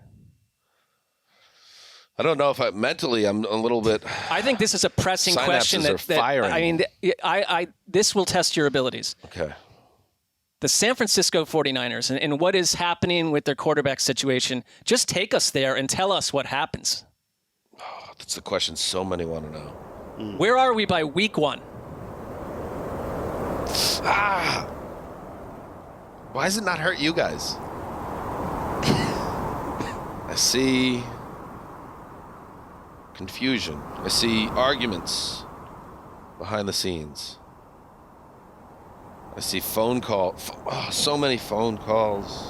I don't know if I'm a little bit. I think this is a pressing question that firing. I mean, this will test your abilities. Okay. The San Francisco 49ers and what is happening with their quarterback situation. Just take us there and tell us what happens. Oh, that's the question so many want to know. Where are we by week 1? Why does it not hurt you guys? I see confusion. I see arguments behind the scenes. I see phone call. So many phone calls.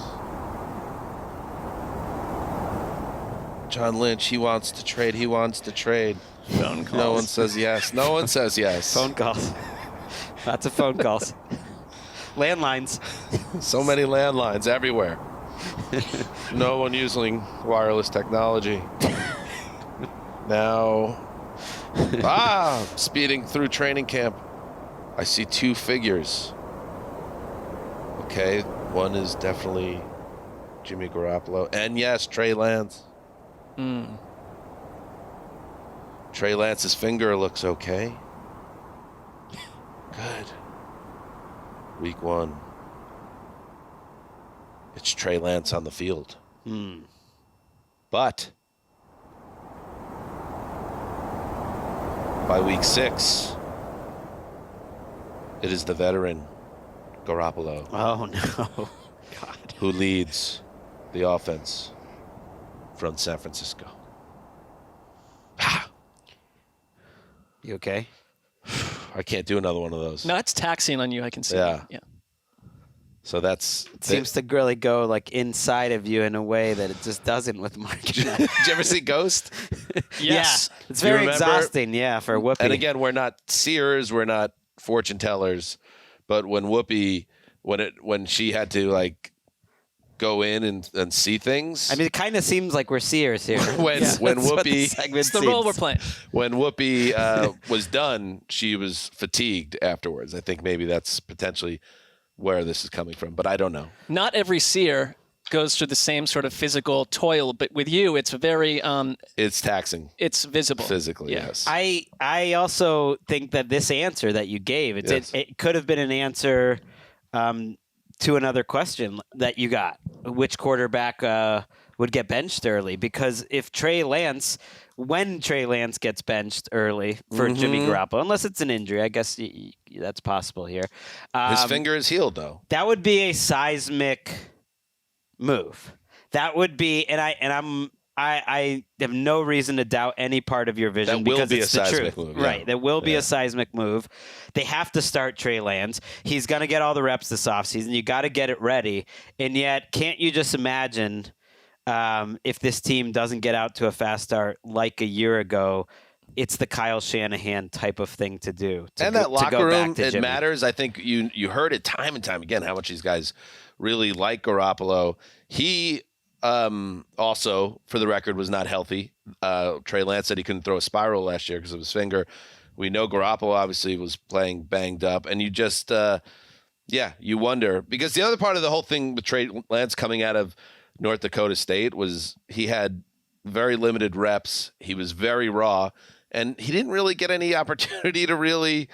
John Lynch, he wants to trade. Phone calls. No one says yes. Phone calls. Lots of phone calls. Landlines. So many landlines everywhere. No one using wireless technology. Now, speeding through training camp. I see 2 figures. Okay, one is definitely Jimmy Garoppolo. And yes, Trey Lance. Trey Lance's finger looks okay. Good. Week 1. It's Trey Lance on the field. But by week 6, It is the veteran Garoppolo. Oh, no. God. Who leads the offense from San Francisco. You okay? I can't do another one of those. No, it's taxing on you. I can see. Yeah. Yeah. So that's... It seems to really go like inside of you in a way that it just doesn't with Marc. Did you ever see Ghost? Yes. Yeah, it's very exhausting, for Whoopi. And again, we're not seers, we're not fortune tellers, but when Whoopi, when she had to like go in and see things. I mean, it kind of seems like we're seers here. when Whoopi, it's the role we're playing. When Whoopi was done, she was fatigued afterwards. I think maybe that's potentially where this is coming from, but I don't know. Not every seer goes through the same sort of physical toil, but with you, it's very... it's taxing. It's visible. Physically, yes. I also think that this answer that you gave, it could have been an answer to another question that you got. Which quarterback would get benched early? Because if when Trey Lance gets benched early for Jimmy Garoppolo, unless it's an injury, I guess that's possible here. His finger is healed, though. That would be a seismic move. That would be, and I have no reason to doubt any part of your vision because it's the truth. Move, yeah. Right. There will be a seismic move. They have to start Trey Lance. He's going to get all the reps this offseason. You got to get it ready. And yet, can't you just imagine if this team doesn't get out to a fast start like a year ago? It's the Kyle Shanahan type of thing to do. That locker room, it matters. I think you heard it time and time again how much these guys really like Garoppolo. He also, for the record, was not healthy. Trey Lance said he couldn't throw a spiral last year because of his finger. We know Garoppolo obviously was playing banged up, and you just, you wonder. Because the other part of the whole thing with Trey Lance coming out of North Dakota State was he had very limited reps. He was very raw, and he didn't really get any opportunity to really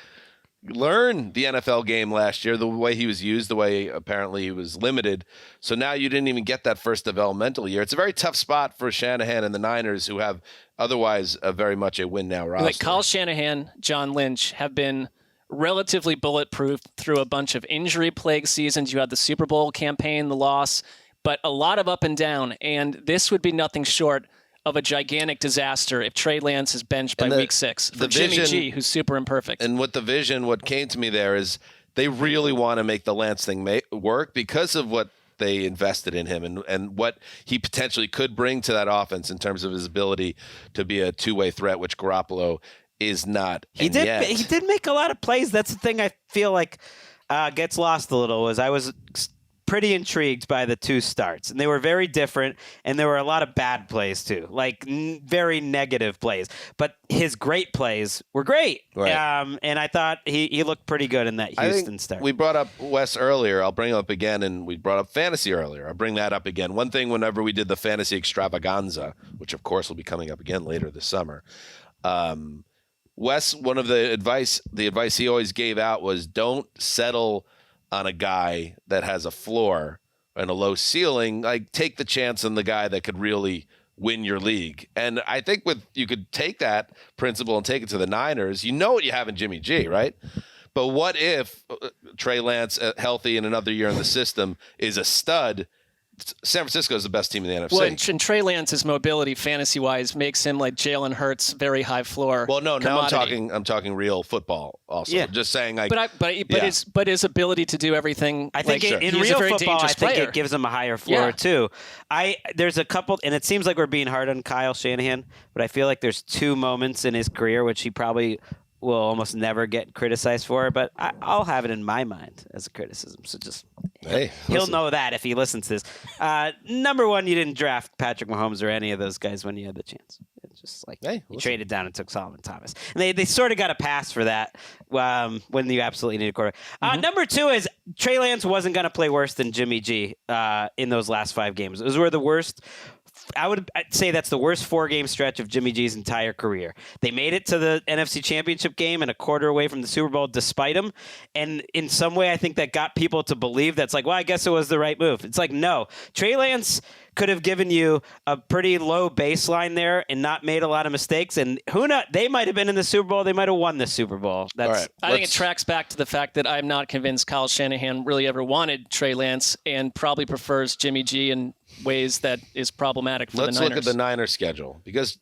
learn the NFL game last year, the way he was used, the way apparently he was limited. So now you didn't even get that first developmental year. It's a very tough spot for Shanahan and the Niners, who have otherwise very much a win-now roster. Like Kyle Shanahan, John Lynch have been relatively bulletproof through a bunch of injury-plagued seasons. You had the Super Bowl campaign, the loss, but a lot of up and down, and this would be nothing short of a gigantic disaster if Trey Lance is benched by week 6 for Jimmy G, who's super imperfect. And what came to me there is they really want to make the Lance thing work because of what they invested in him and what he potentially could bring to that offense in terms of his ability to be a two-way threat, which Garoppolo is not. He did make a lot of plays. That's the thing I feel like gets lost a little. I was pretty intrigued by the two starts, and they were very different, and there were a lot of bad plays too, like very negative plays, but his great plays were great. Right. And I thought he looked pretty good in that Houston start. We brought up Wes earlier. I'll bring it up again, and we brought up fantasy earlier. I'll bring that up again. One thing, whenever we did the fantasy extravaganza, which of course will be coming up again later this summer, Wes, one of the advice he always gave out was don't settle on a guy that has a floor and a low ceiling. Like, take the chance on the guy that could really win your league. And I think you could take that principle and take it to the Niners. You know what you have in Jimmy G, right? But what if Trey Lance, healthy in another year in the system, is a stud? San Francisco is the best team in the NFC. Well, and Trey Lance's mobility, fantasy-wise, makes him like Jalen Hurts, very high floor. Well, no, commodity. now I'm talking real football. Also, Yeah. Just saying, like, but his ability to do everything. I think like, in he's real a very football, I dangerous think player. it gives him a higher floor too. There's a couple, and it seems like we're being hard on Kyle Shanahan, but I feel like there's two moments in his career which he probably will almost never get criticized for, but I'll have it in my mind as a criticism. So just he'll know that if he listens to this. Number one, you didn't draft Patrick Mahomes or any of those guys when you had the chance. It's just like you traded down and took Solomon Thomas. And they sort of got a pass for that when you absolutely need a quarterback. Number two is Trey Lance wasn't going to play worse than Jimmy G in those last 5 games. Those were the worst I'd say that's the worst 4-game stretch of Jimmy G's entire career. They made it to the NFC Championship game and a quarter away from the Super Bowl despite him. And in some way, I think that got people to believe that's like, well, I guess it was the right move. It's like, no. Trey Lance could have given you a pretty low baseline there and not made a lot of mistakes. And who knows? They might have been in the Super Bowl. They might have won the Super Bowl. All right, I think it tracks back to the fact that I'm not convinced Kyle Shanahan really ever wanted Trey Lance and probably prefers Jimmy G in ways that is problematic for the Niners. Let's look at the Niners schedule, because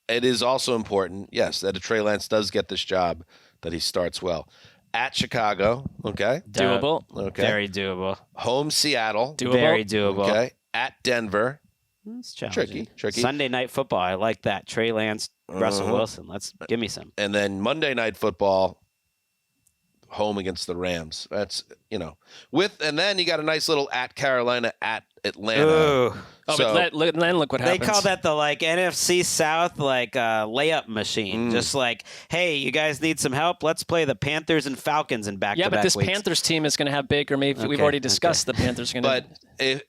it is also important, yes, that Trey Lance does get this job, that he starts well. At Chicago, okay. Doable. Okay. Very doable. Home Seattle. Doable. Very doable. Okay. At Denver. It's challenging. Tricky. Sunday Night Football. I like that. Trey Lance, Russell Wilson. Give me some. And then Monday Night Football, home against the Rams. That's, and then you got a nice little at Carolina, at Atlanta. Ooh. But then look what happens. They call that the NFC South layup machine. Just like, hey, you guys need some help? Let's play the Panthers and Falcons in back-to-back but this weeks. Panthers team is going to have Baker Mayfield. We've already discussed the Panthers are going to. But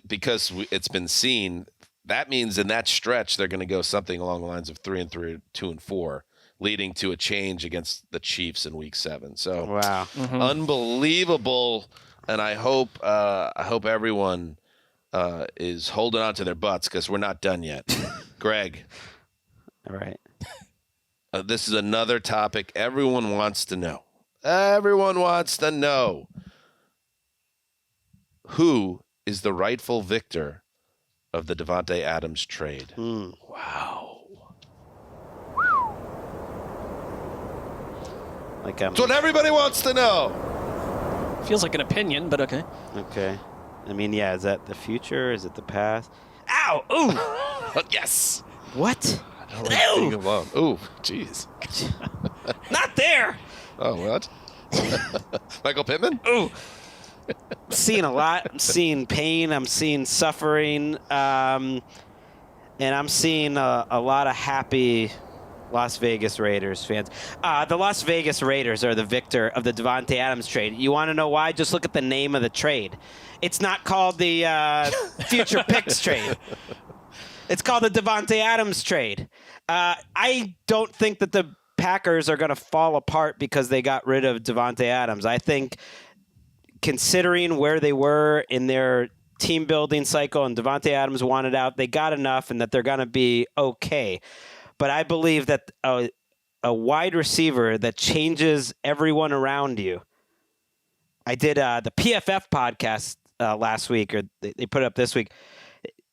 because it's been seen, that means in that stretch they're going to go something along the lines of 3-3, 2-4. Leading to a change against the Chiefs in Week 7. So wow, unbelievable! And I hope everyone is holding on to their butts, because we're not done yet. Gregg, all right. This is another topic everyone wants to know. Everyone wants to know who is the rightful victor of the Davante Adams trade. Wow. That's what everybody wants to know. Feels like an opinion, but okay. Okay. I mean, yeah, is that the future? Is it the past? Ow! Ooh! Yes! What? I don't like being alone. Ooh, jeez. Not there! Oh, what? Michael Pittman? Ooh! I'm seeing a lot. I'm seeing pain. I'm seeing suffering. And I'm seeing a lot of happy Las Vegas Raiders fans. The Las Vegas Raiders are the victor of the Davante Adams trade. You want to know why? Just look at the name of the trade. It's not called the future picks trade. It's called the Davante Adams trade. I don't think that the Packers are going to fall apart because they got rid of Davante Adams. I think, considering where they were in their team building cycle and Davante Adams wanted out, they got enough and that they're going to be okay. But I believe that a wide receiver that changes everyone around you. I did the PFF podcast last week, or they put it up this week.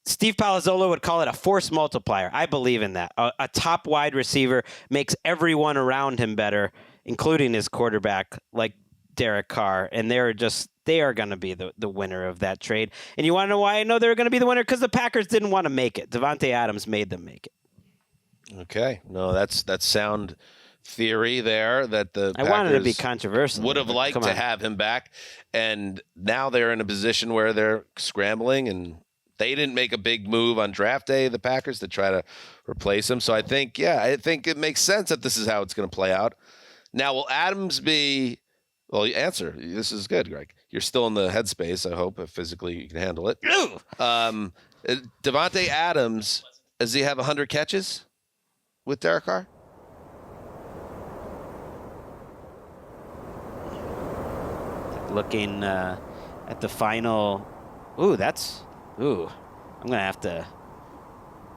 Steve Palazzolo would call it a force multiplier. I believe in that. A top wide receiver makes everyone around him better, including his quarterback, like Derek Carr. And they are going to be the winner of that trade. And you want to know why I know they're going to be the winner? Because the Packers didn't want to make it. Davante Adams made them make it. Okay. No, that's sound theory there, that the Packers wanted to be controversial. Would have liked to have him back, and now they're in a position where they're scrambling, and they didn't make a big move on draft day, the Packers, to try to replace him. So I think it makes sense that this is how it's going to play out. Now, will Adams be – well, answer. This is good, Gregg. You're still in the headspace, I hope, if physically you can handle it. Davante Adams, does he have 100 catches with Derek Carr? Looking at the final. I'm going to have to.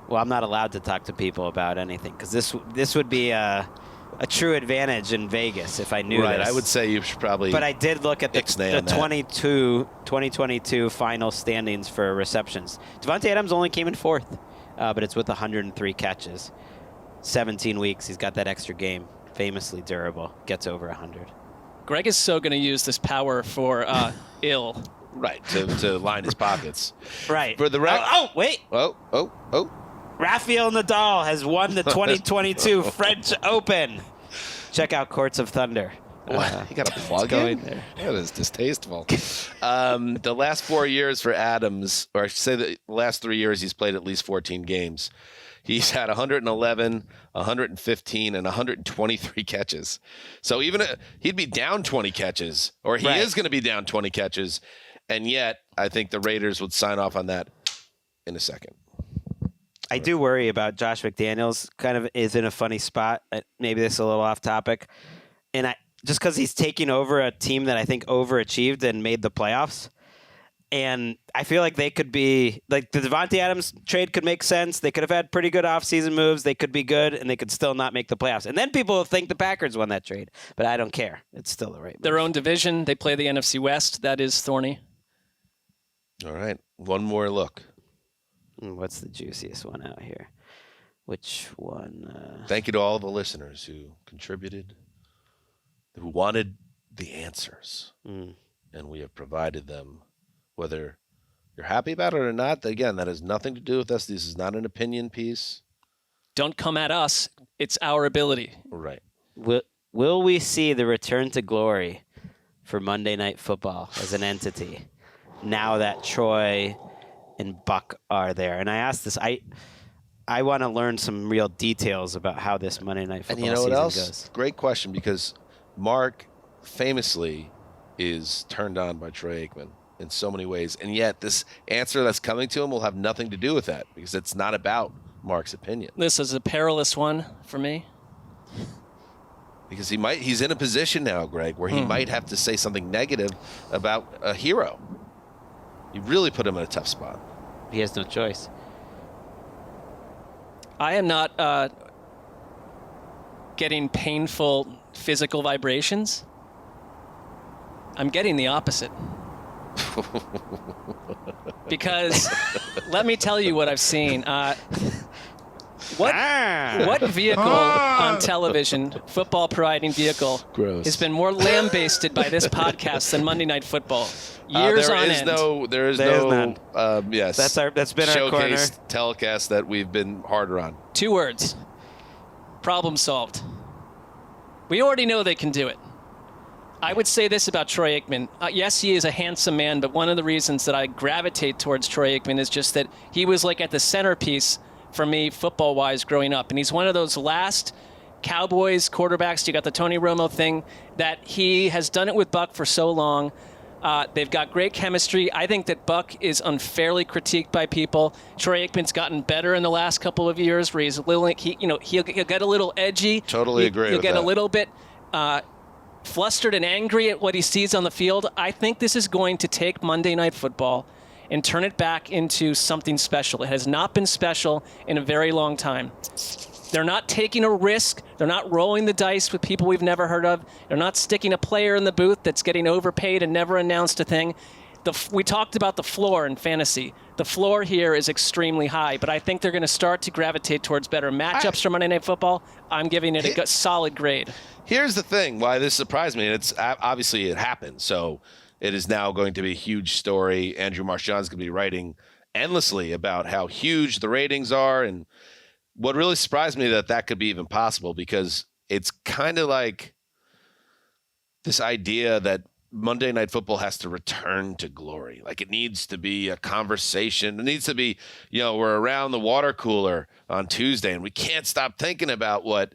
Well, I'm not allowed to talk to people about anything, because this would be a true advantage in Vegas if I knew right, this. I would say you should probably. But I did look at the 2022 final standings for receptions. Davante Adams only came in fourth, but it's with 103 catches. 17 weeks. He's got that extra game. Famously durable. Gets over 100. Gregg is so going to use this power for ill. Right, to line his pockets. Right. For the wait. Oh. Rafael Nadal has won the 2022 French Open. Check out Courts of Thunder. You got a plug in there? That is distasteful. The last 4 years for Adams, or I should say the last 3 years, he's played at least 14 games. He's had 111, 115, and 123 catches. So even he'd be down 20 catches, or he is going to be down 20 catches, and yet I think the Raiders would sign off on that in a second. I do worry about Josh McDaniels. Kind of is in a funny spot. Maybe this is a little off topic, and just because he's taking over a team that I think overachieved and made the playoffs. And I feel like they could be like the Devontae Adams trade could make sense. They could have had pretty good offseason moves. They could be good, and they could still not make the playoffs. And then people will think the Packers won that trade, but I don't care. It's still the right move. Their own division. They play the NFC West. That is thorny. All right, one more look. What's the juiciest one out here? Which one? Thank you to all the listeners who contributed, who wanted the answers, and we have provided them. Whether you're happy about it or not, again, that has nothing to do with us. This is not an opinion piece. Don't come at us. It's our ability. Right. Will we see the return to glory for Monday Night Football as an entity now that Troy and Buck are there? And I asked this. I want to learn some real details about how this Monday Night Football season goes. Great question, because Marc famously is turned on by Troy Aikman in so many ways, and yet this answer that's coming to him will have nothing to do with that because it's not about Marc's opinion. This is a perilous one for me. Because he's in a position now, Gregg, where he might have to say something negative about a hero. You really put him in a tough spot. He has no choice. I am not getting painful physical vibrations. I'm getting the opposite. Because let me tell you what I've seen. What vehicle on television, football providing vehicle, has been more lambasted by this podcast than Monday Night Football? Years on end. There is no yes. That's been our corner. Showcase telecast that we've been harder on. 2 words. Problem solved. We already know they can do it. I would say this about Troy Aikman. Yes, he is a handsome man, but one of the reasons that I gravitate towards Troy Aikman is just that he was like at the centerpiece for me football-wise growing up. And he's one of those last Cowboys quarterbacks. You got the Tony Romo thing that he has done it with Buck for so long. They've got great chemistry. I think that Buck is unfairly critiqued by people. Troy Aikman's gotten better in the last couple of years where he's a little, he'll get a little edgy. Totally agree with that. He'll get a little bit flustered and angry at what he sees on the field. I think this is going to take Monday Night Football and turn it back into something special. It has not been special in a very long time. They're not taking a risk. They're not rolling the dice with people we've never heard of. They're not sticking a player in the booth that's getting overpaid and never announced a thing. We talked about the floor in fantasy. The floor here is extremely high, but I think they're going to start to gravitate towards better matchups for Monday Night Football. I'm giving it a solid grade. Here's the thing why this surprised me. It's obviously it happened, so it is now going to be a huge story. Andrew Marchand's going to be writing endlessly about how huge the ratings are, and what really surprised me that could be even possible, because it's kind of like this idea that Monday Night Football has to return to glory. Like it needs to be a conversation. It needs to be, we're around the water cooler on Tuesday and we can't stop thinking about what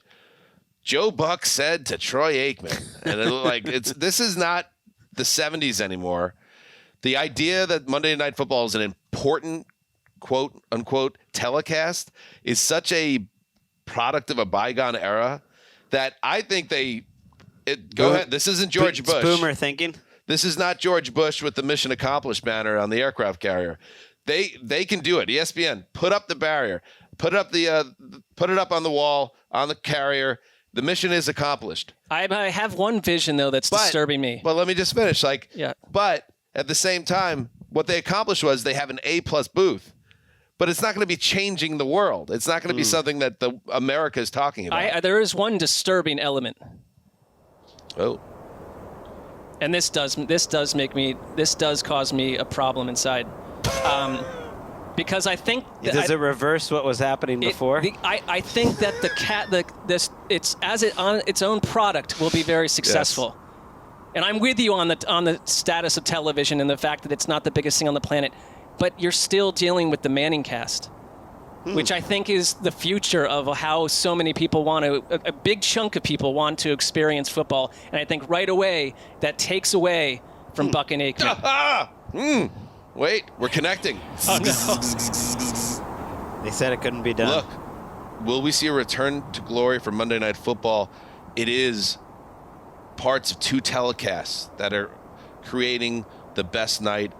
Joe Buck said to Troy Aikman. And this is not the 70s anymore. The idea that Monday Night Football is an important quote unquote telecast is such a product of a bygone era that I think go ahead. This isn't George Bush. Boomer thinking. This is not George Bush with the Mission Accomplished banner on the aircraft carrier. They can do it. ESPN, put up the barrier, put it up on the wall on the carrier. The mission is accomplished. I have one vision though that's disturbing me. But let me just finish. But at the same time, what they accomplished was they have an A+ booth. But it's not going to be changing the world. It's not going to be something that America is talking about. There is one disturbing element. Oh. And this does cause me a problem inside. Because I think does it reverse what was happening before? I think that it's on its own product will be very successful. Yes. And I'm with you on the status of television and the fact that it's not the biggest thing on the planet. But you're still dealing with the Manning cast, which I think is the future of how so many people a big chunk of people want to experience football. And I think right away that takes away from Buck and Aikman. Wait, we're connecting. Oh, no. They said it couldn't be done. Look, will we see a return to glory for Monday Night Football? It is parts of 2 telecasts that are creating the best night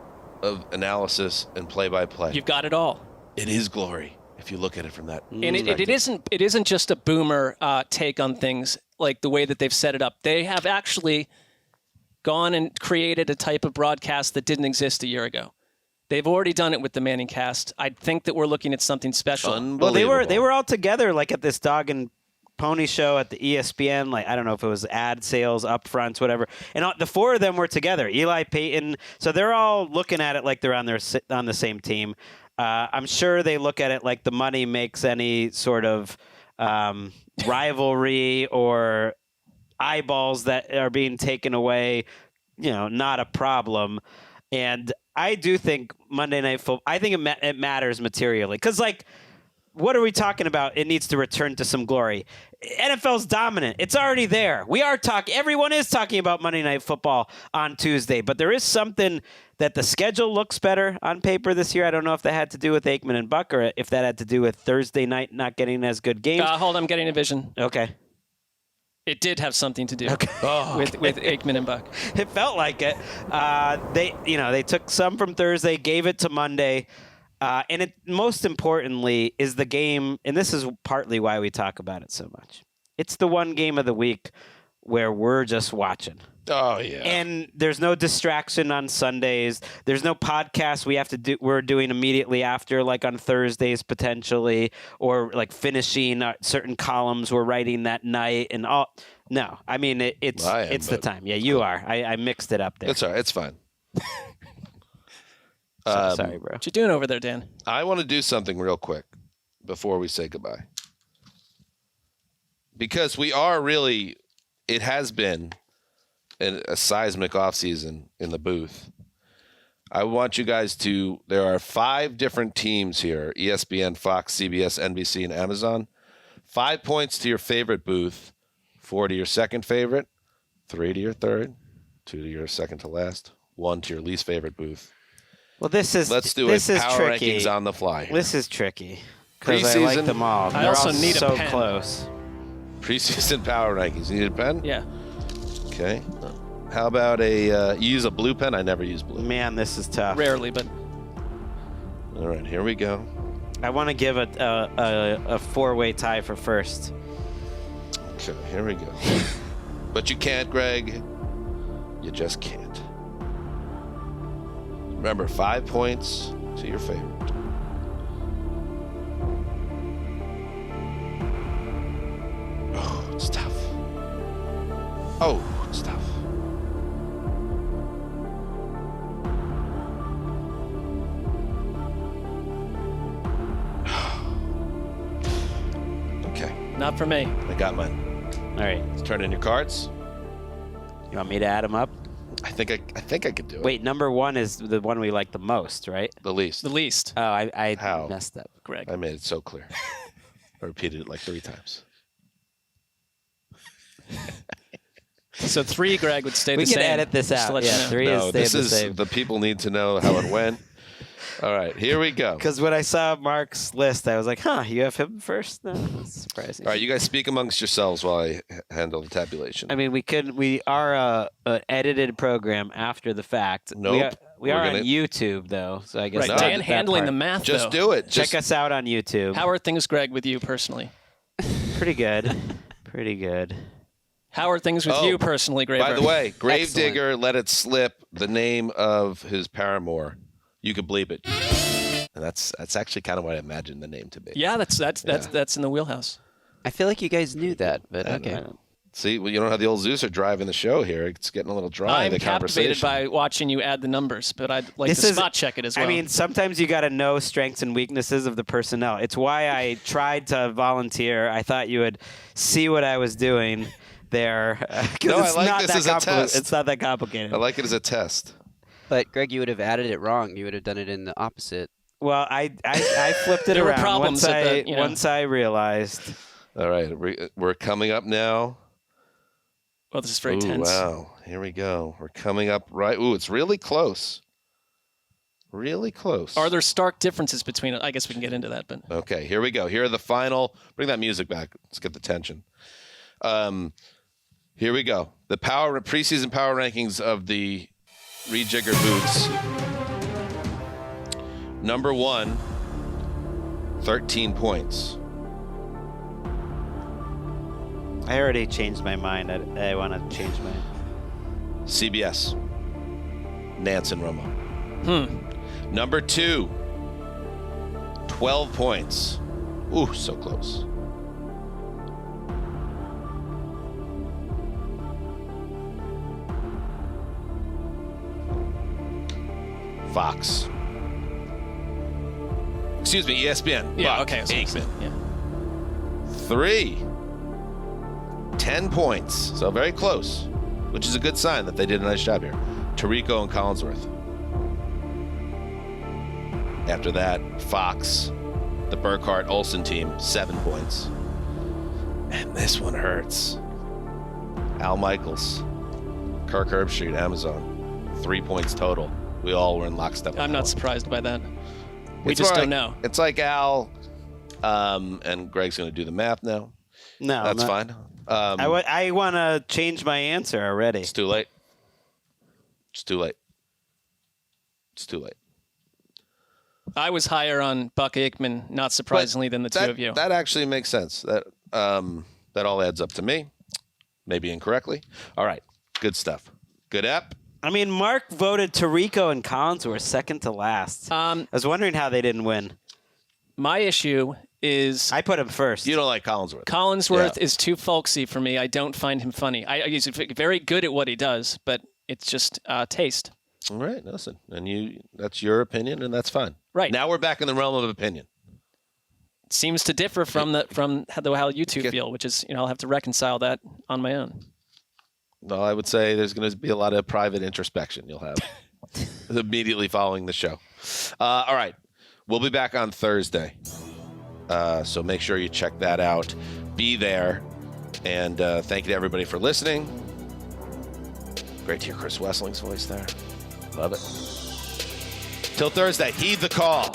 of analysis and play-by-play. You've got it all. It is glory if you look at it from that. And it isn't just a boomer take on things like the way that they've set it up. They have actually gone and created a type of broadcast that didn't exist a year ago. They've already done it with the Manning cast. I think that we're looking at something special. Well, they were all together like at this dog and pony show at the ESPN. Like I don't know if it was ad sales, upfronts, whatever. And the 4 of them were together. Eli, Peyton. So they're all looking at it like they're on the same team. I'm sure they look at it like the money makes any sort of rivalry or eyeballs that are being taken away, not a problem. And I do think Monday Night Football, I think it matters materially. Because, what are we talking about? It needs to return to some glory. NFL's dominant. It's already there. Everyone is talking about Monday Night Football on Tuesday. But there is something that the schedule looks better on paper this year. I don't know if that had to do with Aikman and Buck or if that had to do with Thursday night not getting as good games. Hold on, I'm getting a vision. Okay. It did have something to do with Aikman and Buck. It felt like it. They took some from Thursday, gave it to Monday, and it most importantly is the game. And this is partly why we talk about it so much. It's the one game of the week where we're just watching. Oh yeah. And there's no distraction on Sundays. There's no podcast we're doing immediately after, like on Thursdays potentially, or like finishing certain columns we're writing that night and all. No, I mean it's the time. Yeah, you are. I mixed it up there. It's all right. It's fine. Sorry, bro. What you doing over there, Dan? I want to do something real quick before we say goodbye, because we are really. It has been a seismic offseason in the booth. I want you guys there are 5 different teams here: ESPN, Fox, CBS, NBC, and Amazon. 5 points to your favorite booth, 4 to your second favorite, 3 to your third, 2 to your second to last, 1 to your least favorite booth. Well, let's do this a is power tricky. rankings on the fly. This is tricky because I like them all. I They're also all need a so pen. close. Preseason power rankings. You need a pen? Yeah. Okay. How about you use a blue pen? I never use blue. Man, this is tough. Rarely, but. All right, here we go. I want to give a 4-way tie for first. Okay, here we go. But you can't, Greg. You just can't. Remember, 5 points to your favorite. Oh, it's tough. Oh, it's tough. Okay. Not for me. I got mine. All right. Let's turn in your cards. You want me to add them up? I think I could do it. Wait, number 1 is the one we like the most, right? The least. The least. Oh, I How? messed up. Greg. I made it so clear. I repeated it like 3 times. So 3, Greg, would stay We the same. can edit this Just to out. let you Yeah, know. 3 No, is this the is same. the people need to know how it went. All right, here we go. Because when I saw Marc's list, I was like, you have him first? No, that's surprising. All right, you guys speak amongst yourselves while I handle the tabulation. I mean, we are an edited program after the fact. Nope. We are We're on gonna- YouTube, though, so I guess Right, I Dan did that handling part. the math, Just though. do it. Check us out on YouTube. How are things, Greg, with you personally? Pretty good. Pretty good. How are things with you personally, Graver? By the way, Excellent. Gravedigger let it slip the name of his paramour. You could bleep it. And that's actually kind of what I imagined the name to be. Yeah, that's in the wheelhouse. I feel like you guys knew that, but okay. See, well, you don't have the old Zeuser driving the show here. It's getting a little dry. I'm the captivated conversation. by watching you add the numbers, but I'd like to spot check it as well. I mean, sometimes you got to know strengths and weaknesses of the personnel. It's why I tried to volunteer. I thought you would see what I was doing there. No, it's I like not this that as a test. It's not that complicated. I like it as a test. But Greg, you would have added it wrong. You would have done it in the opposite. Well, I flipped it There were around problems once I realized. All right, we're coming up now. Well, this is very Ooh, tense. Wow, here we go. We're coming up right. Ooh, it's really close. Really close. Are there stark differences between it? I guess we can get into that. But Okay, here we go. Here are the final. Bring that music back. Let's get the tension. Here we go. The preseason power rankings of the Rejigger Boots. Number 1, 13 points. I already changed my mind. I want to change mine. CBS. Nance and Romo. Number 2, 12 points. Ooh, so close. Fox. Excuse me, ESPN. yeah, Buck, okay. So Aikman. Yeah. 3, 10 points. So very close, which is a good sign that they did a nice job here. Tirico and Collinsworth. After that, Fox, the Burkhart-Olsen team, 7 points. And this one hurts. Al Michaels, Kirk Herbstreit, Amazon, 3 points total. We all were in lockstep. I'm not surprised by that. We It's just more don't like- know. It's like Al, and Greg's going to do the math now. No, That's fine. I want to change my answer already. It's too late. It's too late. It's too late. I was higher on Buck Aikman, not surprisingly, than the two of you. That actually makes sense. That all adds up to me. Maybe incorrectly. All right. Good stuff. Good app. I mean, Marc voted Tirico and Collinsworth second to last. I was wondering how they didn't win. My issue is I put him first. You don't like Collinsworth. Collinsworth is too folksy for me. I don't find him funny. He's very good at what he does, but it's just taste. All right. Listen, and that's your opinion, and that's fine. Right. Now we're back in the realm of opinion. Seems to differ from how you two feel, which is, I'll have to reconcile that on my own. No, I would say there's going to be a lot of private introspection you'll have immediately following the show. All right. We'll be back on Thursday. So make sure you check that out. Be there. And thank you to everybody for listening. Great to hear Chris Wessling's voice there. Love it. Till Thursday, heed the call.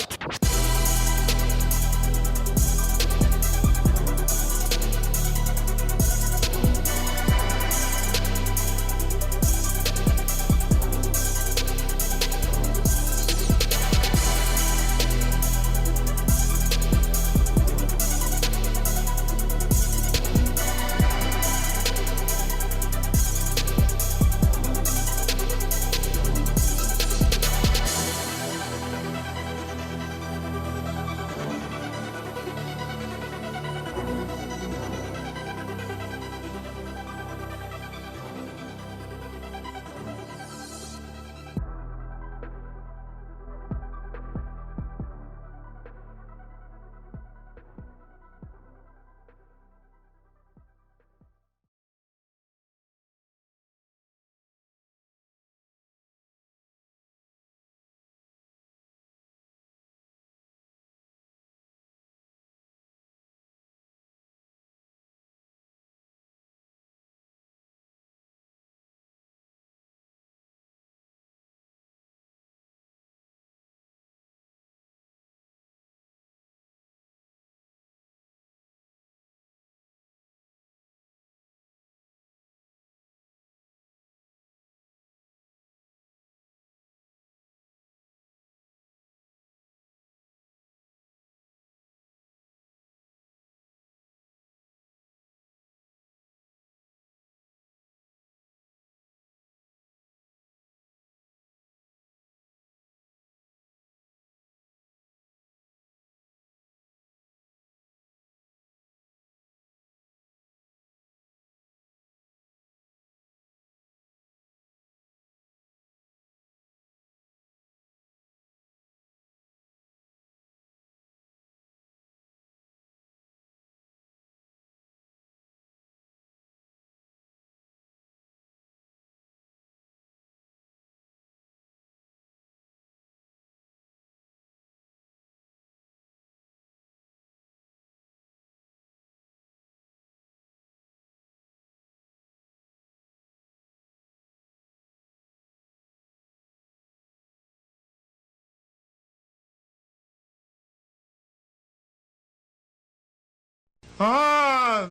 Ah!